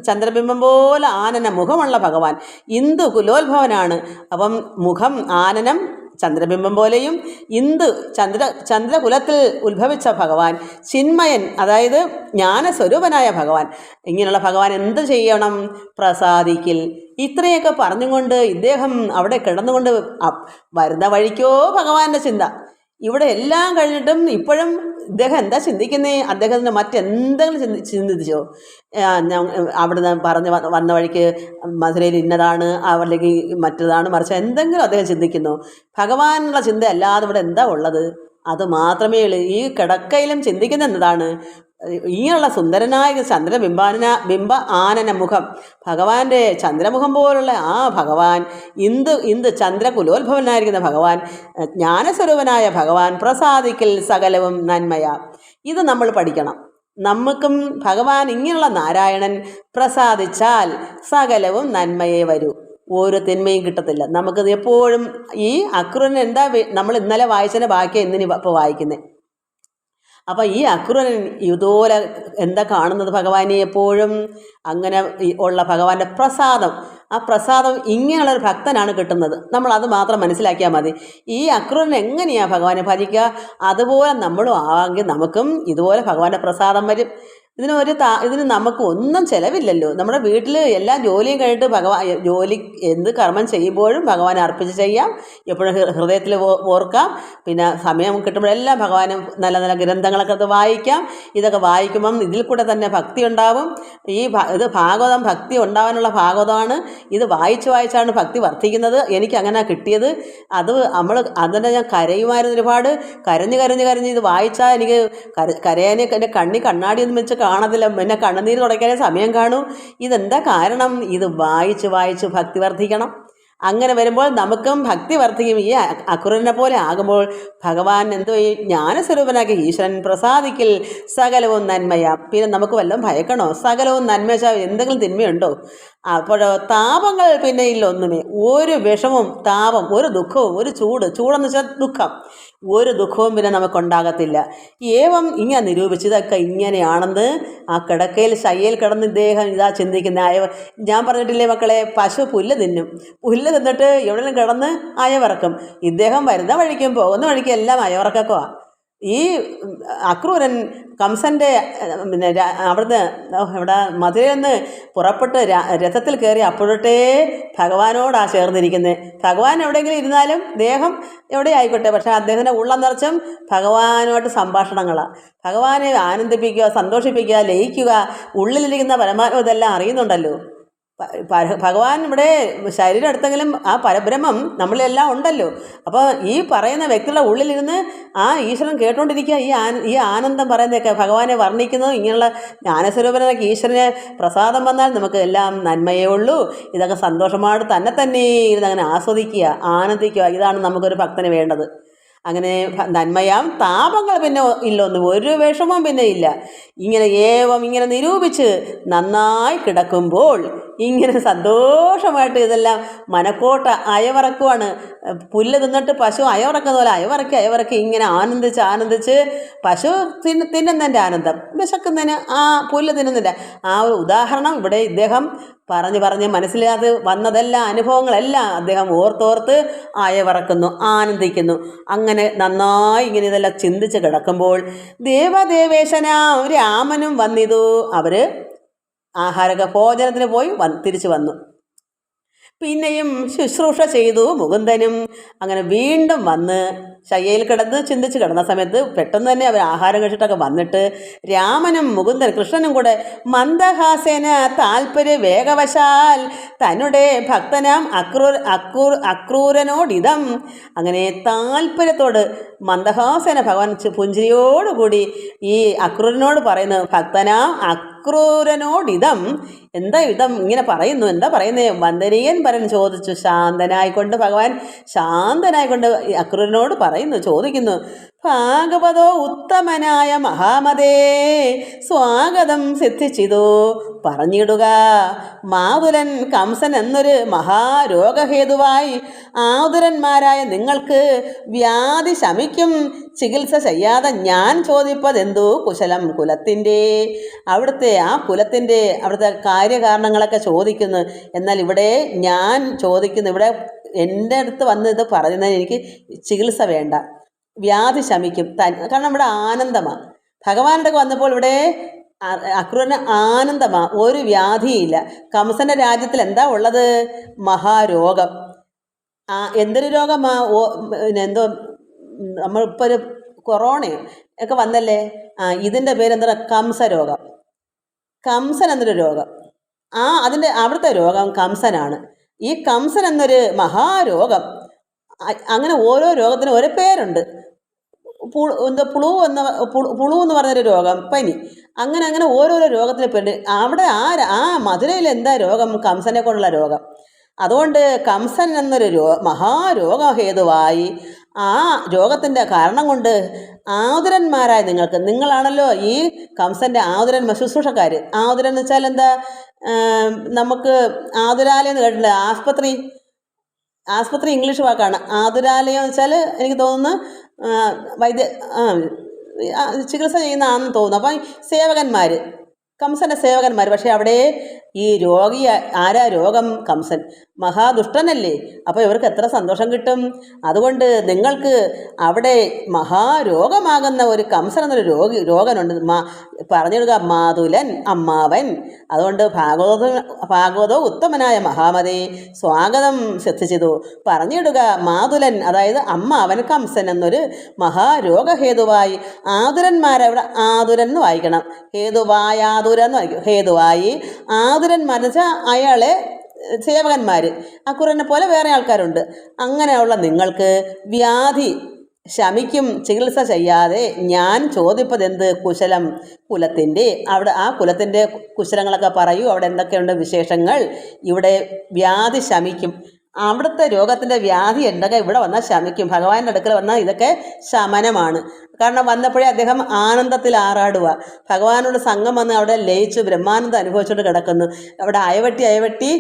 ചന്ദ്രബിംബം പോലെ ആനന മുഖമുള്ള ഭഗവാൻ, ഇന്ദു കുലോത്ഭവനാണ്. അപ്പം മുഖം ആനനം ചന്ദ്രബിംബം പോലെയും, ചന്ദ്രകുലത്തിൽ ഉത്ഭവിച്ച ഭഗവാൻ, ചിന്മയൻ, അതായത് ജ്ഞാനസ്വരൂപനായ ഭഗവാൻ. ഇങ്ങനെയുള്ള ഭഗവാൻ എന്ത് ചെയ്യണം? പ്രസാദിക്കിൽ. ഇത്രയൊക്കെ പറഞ്ഞുകൊണ്ട് ഇദ്ദേഹം അവിടെ കിടന്നുകൊണ്ട് വരുന്ന വഴിക്കോ ഭഗവാന്റെ ചിന്ത. ഇവിടെ എല്ലാം കഴിഞ്ഞിട്ടും ഇപ്പോഴും ഇദ്ദേഹം എന്താ ചിന്തിക്കുന്നേ? അദ്ദേഹത്തിന് മറ്റെന്തെങ്കിലും ചിന്തിച്ചോ? അവിടുന്ന് വന്ന വഴിക്ക് മധുരയിൽ ഇന്നതാണ്, അല്ലെങ്കിൽ മറ്റതാണ്, മറിച്ച് എന്തെങ്കിലും അദ്ദേഹം ചിന്തിക്കുന്നു? ഭഗവാനുള്ള ചിന്ത അല്ലാതെ ഇവിടെ എന്താ ഉള്ളത്? അത് മാത്രമേ ഉള്ളൂ. ഈ കിടക്കയിലും ചിന്തിക്കുന്ന എന്നതാണ്? ഇങ്ങനെയുള്ള സുന്ദരനായ ബിംബ ആനന മുഖം, ഭഗവാന്റെ ചന്ദ്രമുഖം പോലുള്ള ആ ഭഗവാൻ, ചന്ദ്രകുലോത്ഭവനായിരിക്കുന്ന ഭഗവാൻ, ജ്ഞാനസ്വരൂപനായ ഭഗവാൻ, പ്രസാദിക്കൽ സകലവും നന്മയാ. ഇത് നമ്മൾ പഠിക്കണം. നമുക്കും ഭഗവാൻ ഇങ്ങനെയുള്ള നാരായണൻ പ്രസാദിച്ചാൽ സകലവും നന്മയേ വരൂ. ഒരു തിന്മയും കിട്ടത്തില്ല. നമുക്കത് എപ്പോഴും ഈ അക്രൂരൻ എന്താ നമ്മൾ ഇന്നലെ വായിച്ചതിൻ്റെ ബാക്കിയാണ് ഇന്നിനി ഇപ്പോൾ വായിക്കുന്നത്. അപ്പം ഈ അക്രൂരൻ ഇതുപോലെ എന്താ കാണുന്നത് ഭഗവാനെ എപ്പോഴും അങ്ങനെ ഉള്ള ഭഗവാന്റെ പ്രസാദം. ആ പ്രസാദം ഇങ്ങനെയുള്ളൊരു ഭക്തനാണ് കിട്ടുന്നത്. നമ്മൾ അത് മാത്രം മനസ്സിലാക്കിയാൽ മതി. ഈ അക്രൂരൻ എങ്ങനെയാണ് ഭഗവാനെ ഭജിക്കുക, അതുപോലെ നമ്മളും ആവാമെങ്കിൽ നമുക്കും ഇതുപോലെ ഭഗവാന്റെ പ്രസാദം വരും. ഇതിന് നമുക്ക് ഒന്നും ചിലവില്ലല്ലോ. നമ്മുടെ വീട്ടിൽ എല്ലാ ജോലിയും കഴിഞ്ഞിട്ട് ജോലി എന്ത് കർമ്മം ചെയ്യുമ്പോഴും ഭഗവാനെ അർപ്പിച്ച് ചെയ്യാം. എപ്പോഴും ഹൃദയത്തിൽ ഓർക്കാം. പിന്നെ സമയം കിട്ടുമ്പോഴെല്ലാം ഭഗവാന് നല്ല നല്ല ഗ്രന്ഥങ്ങളൊക്കെ അത് വായിക്കാം. ഇതൊക്കെ വായിക്കുമ്പം ഇതിൽ കൂടെ തന്നെ ഭക്തി ഉണ്ടാവും. ഇത് ഭാഗവതം, ഭക്തി ഉണ്ടാവാനുള്ള ഭാഗവതമാണ്. ഇത് വായിച്ചാണ് ഭക്തി വർദ്ധിക്കുന്നത്. എനിക്ക് അങ്ങനെ കിട്ടിയത്. അതിൻ്റെ ഞാൻ കരയുമായിരുന്നു ഒരുപാട്. കരഞ്ഞ് ഇത് വായിച്ചാൽ എനിക്ക് കരയാനേ എൻ്റെ കണ്ണാടിയൊന്നും വെച്ച് കാണത്തില്ല. പിന്നെ കണ്ണുനീര് തുടയ്ക്കാനേ സമയം കാണൂ. ഇതെന്താ കാരണം? ഇത് വായിച്ച് ഭക്തി വർദ്ധിക്കണം. അങ്ങനെ വരുമ്പോൾ നമുക്കും ഭക്തി വർദ്ധിക്കും. ഈ അക്രൂരനെ പോലെ ആകുമ്പോൾ ഭഗവാൻ എന്തോ ഈ ജ്ഞാനസ്വരൂപനാക്കി ഈശ്വരൻ പ്രസാദിക്കിൽ സകലവും നന്മയാ. പിന്നെ നമുക്ക് വല്ലതും ഭയക്കണോ? സകലവും നന്മ വെച്ചാൽ എന്തെങ്കിലും തിന്മയുണ്ടോ? അപ്പോഴോ താപങ്ങൾ പിന്നെ ഇല്ല ഒന്നുമേ. ഒരു വിഷമവും താപം, ഒരു ദുഃഖവും, ഒരു ചൂടെന്ന് വെച്ചാൽ ദുഃഖം, ഒരു ദുഃഖവും പിന്നെ നമുക്കുണ്ടാകത്തില്ല. ഏവം ഇങ്ങനെ നിരൂപിച്ച് ഇതൊക്കെ ഇങ്ങനെയാണെന്ന് ആ കിടക്കയിൽ ശയ്യയിൽ കിടന്ന് ഇദ്ദേഹം ഇതാ ചിന്തിക്കുന്ന ഞാൻ പറഞ്ഞിട്ടില്ലേ മക്കളെ, പശു പുല്ല് തിന്നും. പുല്ല് തിന്നിട്ട് എവിടെയും കിടന്ന് അയവിറക്കും. ഇദ്ദേഹം വരുന്ന വഴിക്കും പോകുന്ന വഴിക്കും എല്ലാം അയവിറക്കോ. ഈ അക്രൂരൻ കംസൻ്റെ പിന്നെ അവിടുന്ന് ഇവിടെ മധുരയിൽ നിന്ന് പുറപ്പെട്ട് രഥത്തിൽ കയറി അപ്പോഴത്തെ ഭഗവാനോടാ ചേർന്നിരിക്കുന്നത്. ഭഗവാൻ എവിടെയെങ്കിലും ഇരുന്നാലും ദേഹം എവിടെ ആയിക്കോട്ടെ, പക്ഷേ അദ്ദേഹത്തിൻ്റെ ഉള്ളം നിറച്ചും ഭഗവാനുമായിട്ട് സംഭാഷണങ്ങളാണ്. ഭഗവാനെ ആനന്ദിപ്പിക്കുക, സന്തോഷിപ്പിക്കുക, ലയിക്കുക. ഉള്ളിലിരിക്കുന്ന പരമാത്മ ഇതെല്ലാം അറിയുന്നുണ്ടല്ലോ. ഭഗവാൻ ഇവിടെ ശരീരം എടുത്തെങ്കിലും ആ പരബ്രഹ്മം നമ്മളെല്ലാം ഉണ്ടല്ലോ. അപ്പോൾ ഈ പറയുന്ന വ്യക്തിയുടെ ഉള്ളിലിരുന്ന് ആ ഈശ്വരൻ കേട്ടുകൊണ്ടിരിക്കുക. ഈ ആനന്ദം പറയുന്നതൊക്കെ ഭഗവാനെ വർണ്ണിക്കുന്നത് ഇങ്ങനെയുള്ള ജ്ഞാനസ്വരൂപനൊക്കെ ഈശ്വരന് പ്രസാദം വന്നാൽ നമുക്ക് എല്ലാം നന്മയേ ഉള്ളൂ. ഇതൊക്കെ സന്തോഷമായിട്ട് തന്നെ ഇരുന്നങ്ങനെ ആസ്വദിക്കുക, ആനന്ദിക്കുക. ഇതാണ് നമുക്കൊരു ഭക്തന് വേണ്ടത്. അങ്ങനെ നന്മയാം താപങ്ങൾ പിന്നെ ഇല്ലൊന്നും, ഒരു വിഷമം പിന്നെ ഇല്ല. ഇങ്ങനെ നിരൂപിച്ച് നന്നായി കിടക്കുമ്പോൾ ഇങ്ങനെ സന്തോഷമായിട്ട് ഇതെല്ലാം മനക്കോട്ട അയവറക്കുവാണ്. പുല്ല് തിന്നിട്ട് പശു അയവറക്കുന്ന പോലെ അയവറക്കി ഇങ്ങനെ ആനന്ദിച്ച് പശു തിന്നുന്നതിൻ്റെ ആനന്ദം, വിശക്കുന്നതിന് ആ പുല്ല് തിന്നുന്നതിൻ്റെ ആ ഒരു ഉദാഹരണം ഇവിടെ ഇദ്ദേഹം പറഞ്ഞ് മനസ്സിലാത് വന്നതെല്ലാം അനുഭവങ്ങളെല്ലാം അദ്ദേഹം ഓർത്തോർത്ത് അയവറക്കുന്നു, ആനന്ദിക്കുന്നു. അങ്ങനെ നന്നായി ഇതെല്ലാം ചിന്തിച്ച് കിടക്കുമ്പോൾ ദേവദേവേശനാം രാമനും വന്നിതു. അവർ ഭോജനത്തിന് പോയി തിരിച്ചു വന്നു. പിന്നെയും ശുശ്രൂഷ ചെയ്തു മുകുന്ദനും. അങ്ങനെ വീണ്ടും വന്ന് ശയ്യയിൽ ചിന്തിച്ച് കിടന്ന സമയത്ത് പെട്ടെന്ന് തന്നെ അവർ ആഹാരം കഴിച്ചിട്ടൊക്കെ വന്നിട്ട് രാമനും മുകുന്ദൻ കൃഷ്ണനും കൂടെ മന്ദഹാസേന താൽപര്യ വേഗവശാൽ തന്നുടെ ഭക്തനാം അക്രൂരനോടിതം. അങ്ങനെ താല്പര്യത്തോട് മന്ദഹാസേന ഭഗവാൻ പുഞ്ചിരിയോടുകൂടി ഈ അക്രൂരനോട് പറയുന്നു, ഭക്തനാം അക്രൂരനോടിതം. എന്താ ഇങ്ങനെ പറയുന്നു? എന്താ പറയുന്നേ? വന്ദനീയൻ പരൻ ചോദിച്ചു. ഭഗവാൻ ശാന്തനായിക്കൊണ്ട് അക്രൂരനോട് ചോദിക്കുന്നു, ഭാഗവതോ ഉത്തമനായ മഹാമതേ സ്വാഗതം സിദ്ധിച്ചിതോ പറഞ്ഞിടുക. മാതുലൻ കംസൻ എന്നൊരു മഹാരോഗഹേതുവായി ആതുരന്മാരായ നിങ്ങൾക്ക് വ്യാധി ശമിക്കും ചികിത്സ ചെയ്യാതെ ഞാൻ ചോദിപ്പതെന്തോ കുശലം കുലത്തിൻ്റെ. അവിടുത്തെ ആ കുലത്തിൻ്റെ അവിടുത്തെ കാര്യകാരണങ്ങളൊക്കെ ചോദിക്കുന്നു. എന്നാൽ ഇവിടെ ഞാൻ ചോദിക്കുന്നു, ഇവിടെ എൻ്റെ അടുത്ത് വന്ന് ഇത് പറയുന്നതിന് എനിക്ക് ചികിത്സ വേണ്ട, വ്യാധി ശമിക്കും. കാരണം ഇവിടെ ആനന്ദമാണ്. ഭഗവാന്റെ വന്നപ്പോൾ ഇവിടെ അക്രൂരന് ആനന്ദമാണ്, ഒരു വ്യാധിയില്ല. കംസന്റെ രാജ്യത്തിൽ എന്താ ഉള്ളത്? മഹാരോഗം. എന്തൊരു രോഗമാ? എന്തോ നമ്മളിപ്പോൾ ഒരു കൊറോണയോ ഒക്കെ വന്നല്ലേ, ഇതിൻ്റെ പേരെന്താ? കംസരോഗം. കംസൻ എന്നൊരു രോഗം. അവിടുത്തെ രോഗം കംസനാണ്. ഈ കംസൻ എന്നൊരു മഹാരോഗം. അങ്ങനെ ഓരോ രോഗത്തിനും ഓരോ പേരുണ്ട്. പുളു എന്ന് പറഞ്ഞൊരു രോഗം, പനി, അങ്ങനെ ഓരോരോ രോഗത്തിന് പേരുണ്ട്. അവിടെ ആ മധുരയിൽ എന്താ രോഗം? കംസനെ കൊണ്ടുള്ള രോഗം. അതുകൊണ്ട് കംസൻ എന്നൊരു മഹാരോഗഹേതുവായി ആ രോഗത്തിൻ്റെ കാരണം കൊണ്ട് ആതുരന്മാരായ നിങ്ങളാണല്ലോ ഈ കംസൻ്റെ ആതുരൻ ശുശ്രൂഷക്കാർ. ആതുരൻ എന്ന് വെച്ചാൽ എന്താ? നമുക്ക് ആതുരാലയം എന്ന് കേട്ടില്ല, ആസ്പത്രി ഇംഗ്ലീഷ് വാക്കാണ്. ആതുരാലയം എന്ന് വെച്ചാൽ എനിക്ക് തോന്നുന്നു ചികിത്സ ചെയ്യുന്നതാണെന്ന് തോന്നുന്നു. അപ്പം സേവകന്മാർ, കംസൻ്റെ സേവകന്മാർ. പക്ഷേ അവിടെ ഈ രോഗി ആരാ? രോഗം കംസൻ, മഹാദുഷ്ടനല്ലേ. അപ്പോൾ ഇവർക്ക് എത്ര സന്തോഷം കിട്ടും? അതുകൊണ്ട് നിങ്ങൾക്ക് അവിടെ മഹാരോഗമാകുന്ന ഒരു കംസൻ എന്നൊരു രോഗനുണ്ട്. പറഞ്ഞിടുക മാതുലൻ, അമ്മാവൻ. അതുകൊണ്ട് ഭാഗവതോ ഉത്തമനായ മഹാമതി സ്വാഗതം ശ്രദ്ധിച്ചതു. പറഞ്ഞിടുക മാതുലൻ, അതായത് അമ്മാവൻ കംസൻ എന്നൊരു മഹാരോഗഹേതുവായി ആതുരന്മാരവിടെ ആതുരൻ എന്ന് വായിക്കണം, ഹേതുവായാതുരൻ എന്ന് വായിക്കും. ഹേതുവായി ആതുരന്മാരെന്ന് വെച്ചാൽ അയാളെ സേവകന്മാർ, അക്കുറനെ പോലെ വേറെ ആൾക്കാരുണ്ട്. അങ്ങനെയുള്ള നിങ്ങൾക്ക് വ്യാധി ശമിക്കും ചികിത്സ ചെയ്യാതെ ഞാൻ ചോദിപ്പതെന്ത്? കുശലം കുലത്തിൻ്റെ. അവിടെ ആ കുലത്തിൻ്റെ കുശലങ്ങളൊക്കെ പറയൂ, അവിടെ എന്തൊക്കെയുണ്ട് വിശേഷങ്ങൾ. ഇവിടെ വ്യാധി ശമിക്കും, അവിടുത്തെ രോഗത്തിൻ്റെ വ്യാധി എന്തൊക്കെ ഇവിടെ വന്നാൽ ശമിക്കും. ഭഗവാന്റെ അടുക്കൽ വന്നാൽ ഇതൊക്കെ ശമനമാണ്. കാരണം വന്നപ്പോഴേ അദ്ദേഹം ആനന്ദത്തിൽ ആറാടുക. ഭഗവാനോട് സംഘം വന്ന് അവിടെ ലയിച്ച് ബ്രഹ്മാനന്ദം അനുഭവിച്ചുകൊണ്ട് കിടക്കുന്നു. അവിടെ അയവട്ടി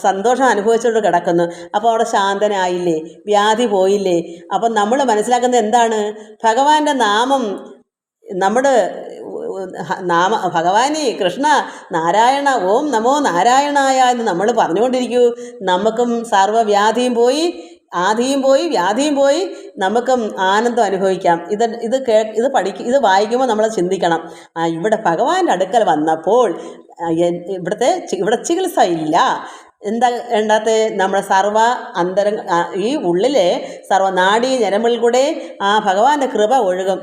സന്തോഷം അനുഭവിച്ചുകൊണ്ട് കിടക്കുന്നു. അപ്പോൾ അവിടെ ശാന്തനായില്ലേ, വ്യാധി പോയില്ലേ. അപ്പം നമ്മൾ മനസ്സിലാക്കുന്നത് എന്താണ്? ഭഗവാന്റെ നാമം നമ്മുടെ ഭഗവാനെ കൃഷ്ണ നാരായണ, ഓം നമോ നാരായണായ എന്ന് നമ്മൾ പറഞ്ഞുകൊണ്ടിരിക്കൂ. നമുക്കും സർവ്വവ്യാധിയും പോയി, ആധിയും പോയി, വ്യാധിയും പോയി, നമുക്കും ആനന്ദം അനുഭവിക്കാം. ഇത് വായിക്കുമ്പോൾ നമ്മൾ ചിന്തിക്കണം, ഇവിടെ ഭഗവാന്റെ അടുക്കൽ വന്നപ്പോൾ ഇവിടെ ചികിത്സ ഇല്ല. എന്താ വേണ്ടാത്ത? നമ്മുടെ സർവ്വ ഈ ഉള്ളിലെ സർവ്വനാഡീ ഞരമ്പിൽ കൂടെ ആ ഭഗവാന്റെ കൃപ ഒഴുകും.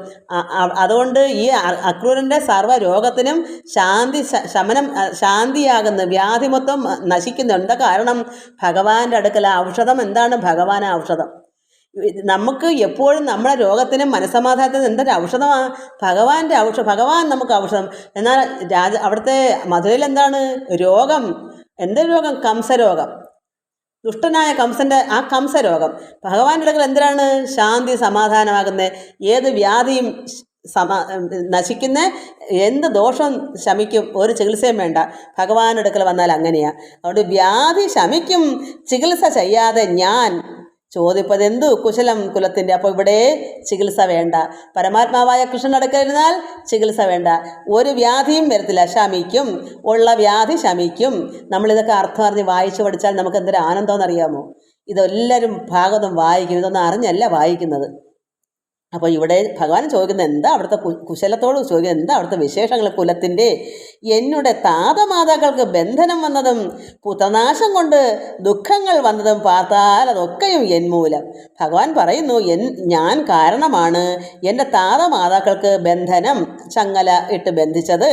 അതുകൊണ്ട് ഈ അക്രൂരൻ്റെ സർവ്വ രോഗത്തിനും ശാന്തിയാകുന്ന വ്യാധി മൊത്തം നശിക്കുന്നു. എന്താ കാരണം? ഭഗവാന്റെ അടുക്കൽ ഔഷധം എന്താണ്? ഭഗവാൻ ഔഷധം. നമുക്ക് എപ്പോഴും നമ്മുടെ രോഗത്തിനും മനസ്സമാധാനത്തിനും എന്തൊരു ഔഷധമാണ്? ഭഗവാന്റെ ഭഗവാൻ നമുക്ക് ഔഷധം. എന്നാൽ അവിടുത്തെ മധുരയിൽ എന്താണ് രോഗം? എന്ത് രോഗം? കംസരോഗം. ദുഷ്ടനായ കംസൻ്റെ ആ കംസരോഗം. ഭഗവാന്റെ അടുക്കൽ എന്തിനാണ് ശാന്തി സമാധാനമാകുന്നത്? ഏത് വ്യാധിയും നശിക്കുന്ന, എന്ത് ദോഷം ശമിക്കും, ഒരു ചികിത്സയും വേണ്ട. ഭഗവാന്റെ അടുക്കൽ വന്നാൽ അങ്ങനെയാണ്. അതുകൊണ്ട് വ്യാധി ശമിക്കും ചികിത്സ ചെയ്യാതെ ഞാൻ ചോദിപ്പതെന്തു? കുശലം കുലത്തിൻ്റെ. അപ്പോൾ ഇവിടെ ചികിത്സ വേണ്ട. പരമാത്മാവായ കൃഷ്ണൻ അടുക്കലിരുന്നാൽ ചികിത്സ വേണ്ട, ഒരു വ്യാധിയും വരത്തില്ല, ശമിക്കും. ഉള്ള വ്യാധി ശമിക്കും. നമ്മളിതൊക്കെ അർത്ഥം അറിഞ്ഞ് വായിച്ചു പഠിച്ചാൽ നമുക്ക് എന്തൊരു ആനന്ദമെന്നറിയാമോ? ഇതെല്ലാവരും ഭാഗവതം വായിക്കും, ഇതൊന്നും അറിഞ്ഞല്ല വായിക്കുന്നത്. അപ്പോൾ ഇവിടെ ഭഗവാൻ ചോദിക്കുന്നത് എന്താ? അവിടുത്തെ കുശലത്തോട് ചോദിക്കുന്നത് എന്താ? അവിടുത്തെ വിശേഷങ്ങൾ കുലത്തിൻ്റെ. എന്നുടെ താതമാതാക്കൾക്ക് ബന്ധനം വന്നതും പുത്രനാശം കൊണ്ട് ദുഃഖങ്ങൾ വന്നതും പാർത്താൽ അതൊക്കെയും എൻ മൂലം. ഭഗവാൻ പറയുന്നു, ഞാൻ കാരണമാണ് എൻ്റെ താതമാതാക്കൾക്ക് ബന്ധനം, ചങ്ങല ഇട്ട് ബന്ധിച്ചത്.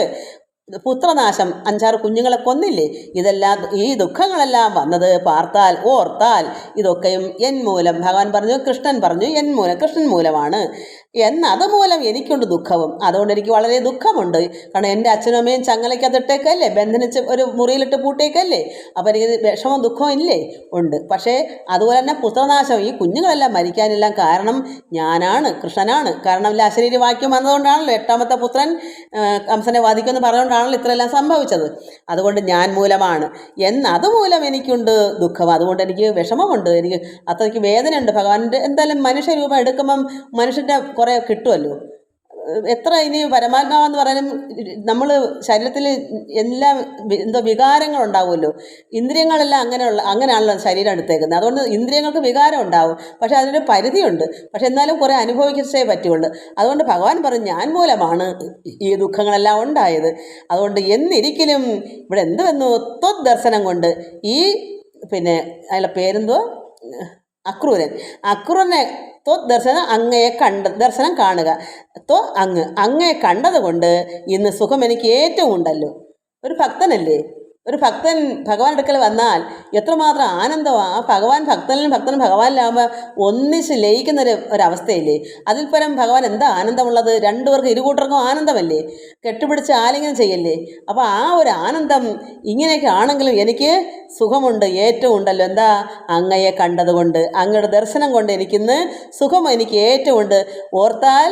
പുത്രനാശം, 5-6 കുഞ്ഞുങ്ങളെ കൊന്നില്ലേ, ഈ ദുഃഖങ്ങളെല്ലാം വന്നത് പാർത്താൽ, ഓർത്താൽ ഇതൊക്കെയും എൻ മൂലം. ഭഗവാൻ പറഞ്ഞു, കൃഷ്ണൻ പറഞ്ഞു എൻ മൂലം, കൃഷ്ണൻ മൂലമാണ്. അതുമൂലം എനിക്കുണ്ട് ദുഃഖവും. അതുകൊണ്ട് എനിക്ക് വളരെ ദുഃഖമുണ്ട്. കാരണം എൻ്റെ അച്ഛനും അമ്മയും ചങ്ങലയ്ക്കകത്തിട്ടേക്കല്ലേ, ബന്ധനിച്ച് ഒരു മുറിയിലിട്ട് പൂട്ടേക്കല്ലേ. അപ്പോൾ എനിക്ക് വിഷമവും ദുഃഖവും ഇല്ലേ? ഉണ്ട്. പക്ഷേ അതുപോലെ തന്നെ പുത്രനാശം, ഈ കുഞ്ഞുങ്ങളെല്ലാം മരിക്കാനെല്ലാം കാരണം ഞാനാണ്, കൃഷ്ണനാണ്. കാരണം അശരീരി വാക്യം വന്നതുകൊണ്ടാണല്ലോ 8ാമത്തെ പുത്രൻ കംസനെ വധിക്കുമെന്ന് പറഞ്ഞുകൊണ്ടാണല്ലോ ഇത്രയെല്ലാം സംഭവിച്ചത്. അതുകൊണ്ട് ഞാൻ മൂലമാണ്. അതുമൂലം എനിക്കുണ്ട് ദുഃഖം. അതുകൊണ്ട് എനിക്ക് വിഷമമുണ്ട്, എനിക്ക് അത്രയ്ക്ക് വേദനയുണ്ട്. ഭഗവാന്റെ എന്തായാലും മനുഷ്യരൂപം എടുക്കുമ്പം മനുഷ്യൻ്റെ കുറേ കിട്ടുമല്ലോ. എത്ര ഇനി പരമാത്മാവെന്ന് പറയാനും നമ്മൾ ശരീരത്തിൽ എല്ലാം വികാരങ്ങളുണ്ടാവുമല്ലോ. ഇന്ദ്രിയങ്ങളെല്ലാം അങ്ങനെയാണല്ലോ ശരീരം എടുത്തേക്കുന്നത്. അതുകൊണ്ട് ഇന്ദ്രിയങ്ങൾക്ക് വികാരം ഉണ്ടാവും, പക്ഷേ അതിനൊരു പരിധിയുണ്ട്. പക്ഷെ എന്നാലും കുറേ അനുഭവിച്ചേ പറ്റുള്ളൂ. അതുകൊണ്ട് ഭഗവാൻ പറഞ്ഞു, ഞാൻ മൂലമാണ് ഈ ദുഃഖങ്ങളെല്ലാം ഉണ്ടായത്. അതുകൊണ്ട് എന്നിരിക്കലും ഇവിടെ എന്ത് വന്നു? ദർശനം കൊണ്ട് ഈ അയാളുടെ പേരെന്തോ, അക്രൂരനെ ദർശനം ദർശനം കാണുക. അങ്ങയെ കണ്ടതുകൊണ്ട് ഇന്ന് സുഖം എനിക്ക് ഏറ്റവും ഉണ്ടല്ലോ. ഒരു ഭക്തനല്ലേ, ഒരു ഭക്തൻ ഭഗവാൻ അടുക്കൽ വന്നാൽ എത്രമാത്രം ആനന്ദമാണ്. ആ ഭക്തനും ഭഗവാനിലാകുമ്പോൾ ഒന്നിച്ച് ലയിക്കുന്ന ഒരവസ്ഥയില്ലേ. അതിൽ പരം ഭഗവാൻ എന്താ ആനന്ദമുള്ളത്? രണ്ടുപേർക്കും ഇരുകൂട്ടർക്കും ആനന്ദമല്ലേ, കെട്ടുപിടിച്ച് ആലിംഗനം ചെയ്യല്ലേ. അപ്പോൾ ആ ഒരു ആനന്ദം ഇങ്ങനെയൊക്കെ ആണെങ്കിലും എനിക്ക് സുഖമുണ്ട്, ഏറ്റവും ഉണ്ടല്ലോ. എന്താ? അങ്ങയെ കണ്ടതുകൊണ്ട്, അങ്ങയുടെ ദർശനം കൊണ്ട് എനിക്കിന്ന് സുഖം എനിക്ക് ഏറ്റവും ഉണ്ട്. ഓർത്താൽ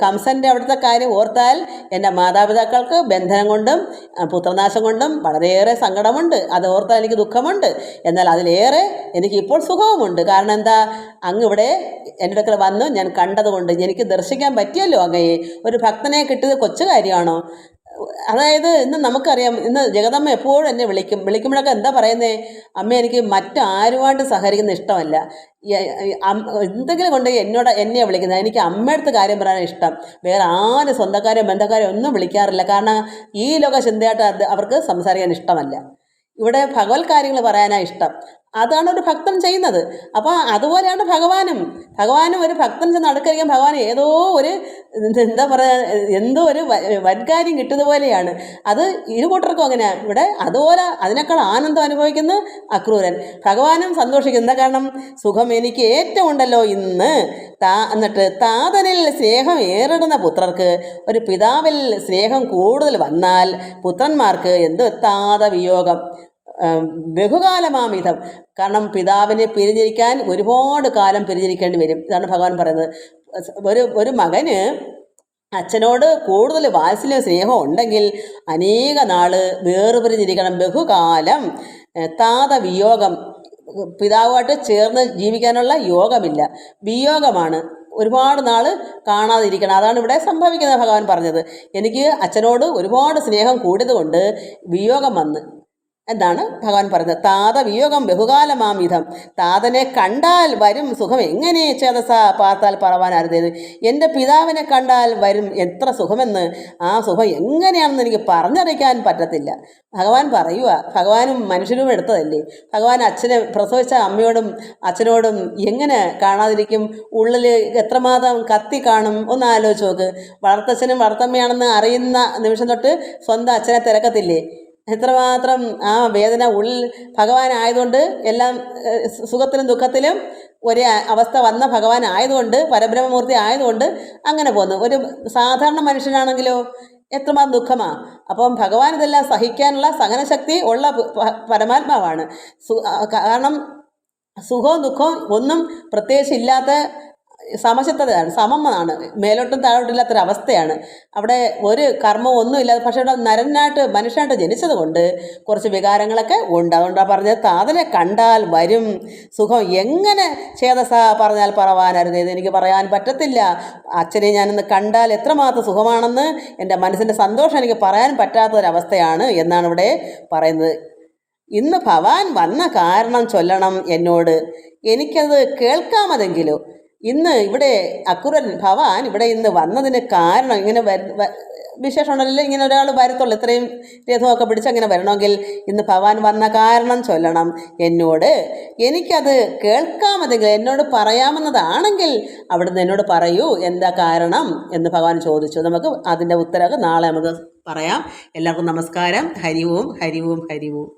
കംസൻ്റെ അവിടുത്തെ കാര്യം ഓർത്താൽ എൻ്റെ മാതാപിതാക്കൾക്ക് ബന്ധനം കൊണ്ടും പുത്രനാശം കൊണ്ടും വളരെയേറെ സങ്കടമുണ്ട്. അത് ഓർത്താൽ എനിക്ക് ദുഃഖമുണ്ട്. എന്നാൽ അതിലേറെ എനിക്കിപ്പോൾ സുഖവുമുണ്ട്. കാരണം എന്താ? അങ്ങ് ഇവിടെ എൻ്റെ അടുക്കൽ വന്നു ഞാൻ കണ്ടതുകൊണ്ട്, എനിക്ക് ദർശിക്കാൻ പറ്റിയല്ലോ അങ്ങയെ. ഒരു ഭക്തനെ കിട്ടിയത് കൊച്ചു കാര്യമാണോ? അതായത് ഇന്ന് നമുക്കറിയാം, ഇന്ന് ജഗദമ്മ എപ്പോഴും എന്നെ വിളിക്കുമ്പോഴൊക്കെ എന്താ പറയുന്നത്? അമ്മ, എനിക്ക് മറ്റാരുമായിട്ട് സഹകരിക്കുന്ന ഇഷ്ടമല്ല. എന്തെങ്കിലും കൊണ്ട് എന്നെ വിളിക്കുന്നത്. എനിക്ക് അമ്മയടുത്ത് കാര്യം പറയാൻ ഇഷ്ടം. വേറെ ആരും സ്വന്തക്കാരോ ബന്ധക്കാരോ ഒന്നും വിളിക്കാറില്ല. കാരണം ഈ ലോക ചിന്തയായിട്ട് അവർക്ക് സംസാരിക്കാൻ ഇഷ്ടമല്ല. ഇവിടെ ഭഗവത് കാര്യങ്ങൾ പറയാനാണ് ഇഷ്ടം. അതാണ് ഒരു ഭക്തൻ ചെയ്യുന്നത്. അപ്പോൾ അതുപോലെയാണ് ഭഗവാനും ഒരു ഭക്തൻ ചെന്ന് അടുക്കരിക്കാൻ ഭഗവാൻ ഏതോ ഒരു എന്താ പറയുക, എന്തോ ഒരു വൻകാര്യം കിട്ടുന്നതുപോലെയാണ്. അത് ഇരുകൂട്ടർക്കും അങ്ങനെയാണ്. ഇവിടെ അതുപോലെ അതിനേക്കാൾ ആനന്ദം അനുഭവിക്കുന്ന അക്രൂരൻ. ഭഗവാനും സന്തോഷിക്കുന്നു. എന്താ കാരണം? സുഖം എനിക്ക് ഏറ്റവും ഉണ്ടല്ലോ ഇന്ന്. എന്നിട്ട് താതനിൽ സ്നേഹം ഏറിടുന്ന പുത്രർക്ക് ഒരു പിതാവിൽ സ്നേഹം കൂടുതൽ വന്നാൽ പുത്രന്മാർക്ക് എന്തെത്താത വിയോഗം ബഹുകാലമാമിതം. കാരണം പിതാവിനെ പിരിഞ്ഞിരിക്കാൻ ഒരുപാട് കാലം പിരിഞ്ഞിരിക്കേണ്ടി വരും. ഇതാണ് ഭഗവാൻ പറയുന്നത്. ഒരു മകന് അച്ഛനോട് കൂടുതൽ വാത്സല്യ സ്നേഹം ഉണ്ടെങ്കിൽ അനേക നാള് വേർപിരിഞ്ഞിരിക്കണം. ബഹുകാലം താത വിയോഗം. പിതാവുമായിട്ട് ചേർന്ന് ജീവിക്കാനുള്ള യോഗമില്ല, വിയോഗമാണ്. ഒരുപാട് നാൾ കാണാതിരിക്കണം. അതാണ് ഇവിടെ സംഭവിക്കുന്നത്. ഭഗവാൻ പറഞ്ഞത്, എനിക്ക് അച്ഛനോട് ഒരുപാട് സ്നേഹം കൂടിയതുകൊണ്ട് വിയോഗം വന്ന് എന്നാണ് ഭഗവാൻ പറഞ്ഞത്. താത വിയോഗം ബഹുകാലമാമിതം. താതനെ കണ്ടാൽ വരും സുഖം എങ്ങനെ ചേതസ പാർത്താൽ പറവാൻ അരുതേത്. എൻ്റെ പിതാവിനെ കണ്ടാൽ വരും എത്ര സുഖമെന്ന്, ആ സുഖം എങ്ങനെയാണെന്ന് എനിക്ക് പറഞ്ഞറിയിക്കാൻ പറ്റത്തില്ല. ഭഗവാൻ പറയുക. ഭഗവാനും മനുഷ്യരും എടുത്തതല്ലേ. ഭഗവാൻ അച്ഛനെ പ്രസവിച്ച അമ്മയോടും അച്ഛനോടും എങ്ങനെ കാണാതിരിക്കും? ഉള്ളിൽ എത്രമാത്രം കത്തി കാണും ഒന്ന് ആലോചിച്ച് നോക്ക്. വളർത്തച്ഛനും വളർത്തമ്മയാണെന്ന് അറിയുന്ന നിമിഷം തൊട്ട് സ്വന്തം അച്ഛനെ തിരക്കത്തില്ലേ? എത്രമാത്രം ആ വേദന ഉള്ളിൽ. ഭഗവാനായതുകൊണ്ട് എല്ലാം സുഖത്തിലും ദുഃഖത്തിലും ഒരേ അവസ്ഥ വന്ന ഭഗവാൻ ആയതുകൊണ്ട്, പരബ്രഹ്മമൂർത്തി ആയതുകൊണ്ട് അങ്ങനെ പോകുന്നു. ഒരു സാധാരണ മനുഷ്യനാണെങ്കിലോ എത്രമാത്രം ദുഃഖമാണ്. അപ്പം ഭഗവാൻ ഇതെല്ലാം സഹിക്കാനുള്ള സഹനശക്തി ഉള്ള പരമാത്മാവാണ്. കാരണം സുഖവും ദുഃഖവും ഒന്നും പ്രത്യേകിച്ച് ഇല്ലാത്ത സമചിത്തതയാണ്, സമമാണ്. മേലോട്ടും താഴോട്ടില്ലാത്തൊരവസ്ഥയാണ്. അവിടെ ഒരു കർമ്മവും ഒന്നും ഇല്ലാതെ. പക്ഷേ ഇവിടെ നരനായിട്ട് മനുഷ്യനായിട്ട് ജനിച്ചത് കൊണ്ട് കുറച്ച് വികാരങ്ങളൊക്കെ ഉണ്ട്. അതുകൊണ്ടാണ് പറഞ്ഞത് താതനെ കണ്ടാൽ വരും സുഖം എങ്ങനെ ചേതസ പറഞ്ഞാൽ പറവാനരുത്. എനിക്ക് പറയാൻ പറ്റത്തില്ല. അച്ഛനെ ഞാനിന്ന് കണ്ടാൽ എത്രമാത്രം സുഖമാണെന്ന് എൻ്റെ മനസ്സിൻ്റെ സന്തോഷം എനിക്ക് പറയാൻ പറ്റാത്തൊരവസ്ഥയാണ് എന്നാണ് ഇവിടെ പറയുന്നത്. ഇന്ന് ഭവാൻ വന്ന കാരണം ചൊല്ലണം എന്നോട്, എനിക്കത് കേൾക്കാമതെങ്കിലോ. ഇന്ന് ഇവിടെ അക്രൂരൻ ഭവാൻ ഇവിടെ ഇന്ന് വന്നതിന് കാരണം, ഇങ്ങനെ വിശേഷമുണ്ടല്ലോ, ഇങ്ങനെ ഒരാൾ വരത്തുള്ളൂ. ഇത്രയും രഥമൊക്കെ പിടിച്ച് അങ്ങനെ വരണമെങ്കിൽ ഇന്ന് ഭവാൻ വന്ന കാരണം ചൊല്ലണം എന്നോട്. എനിക്കത് കേൾക്കാമതെങ്കിൽ, എന്നോട് പറയാമെന്നതാണെങ്കിൽ അവിടുന്ന് എന്നോട് പറയൂ എന്താ കാരണം എന്ന് ഭഗവാൻ ചോദിച്ചു. നമുക്ക് അതിൻ്റെ ഉത്തരവ് നാളെ നമുക്ക് പറയാം. എല്ലാവർക്കും നമസ്കാരം. ഹരി ഓം, ഹരി ഓം, ഹരി ഓം.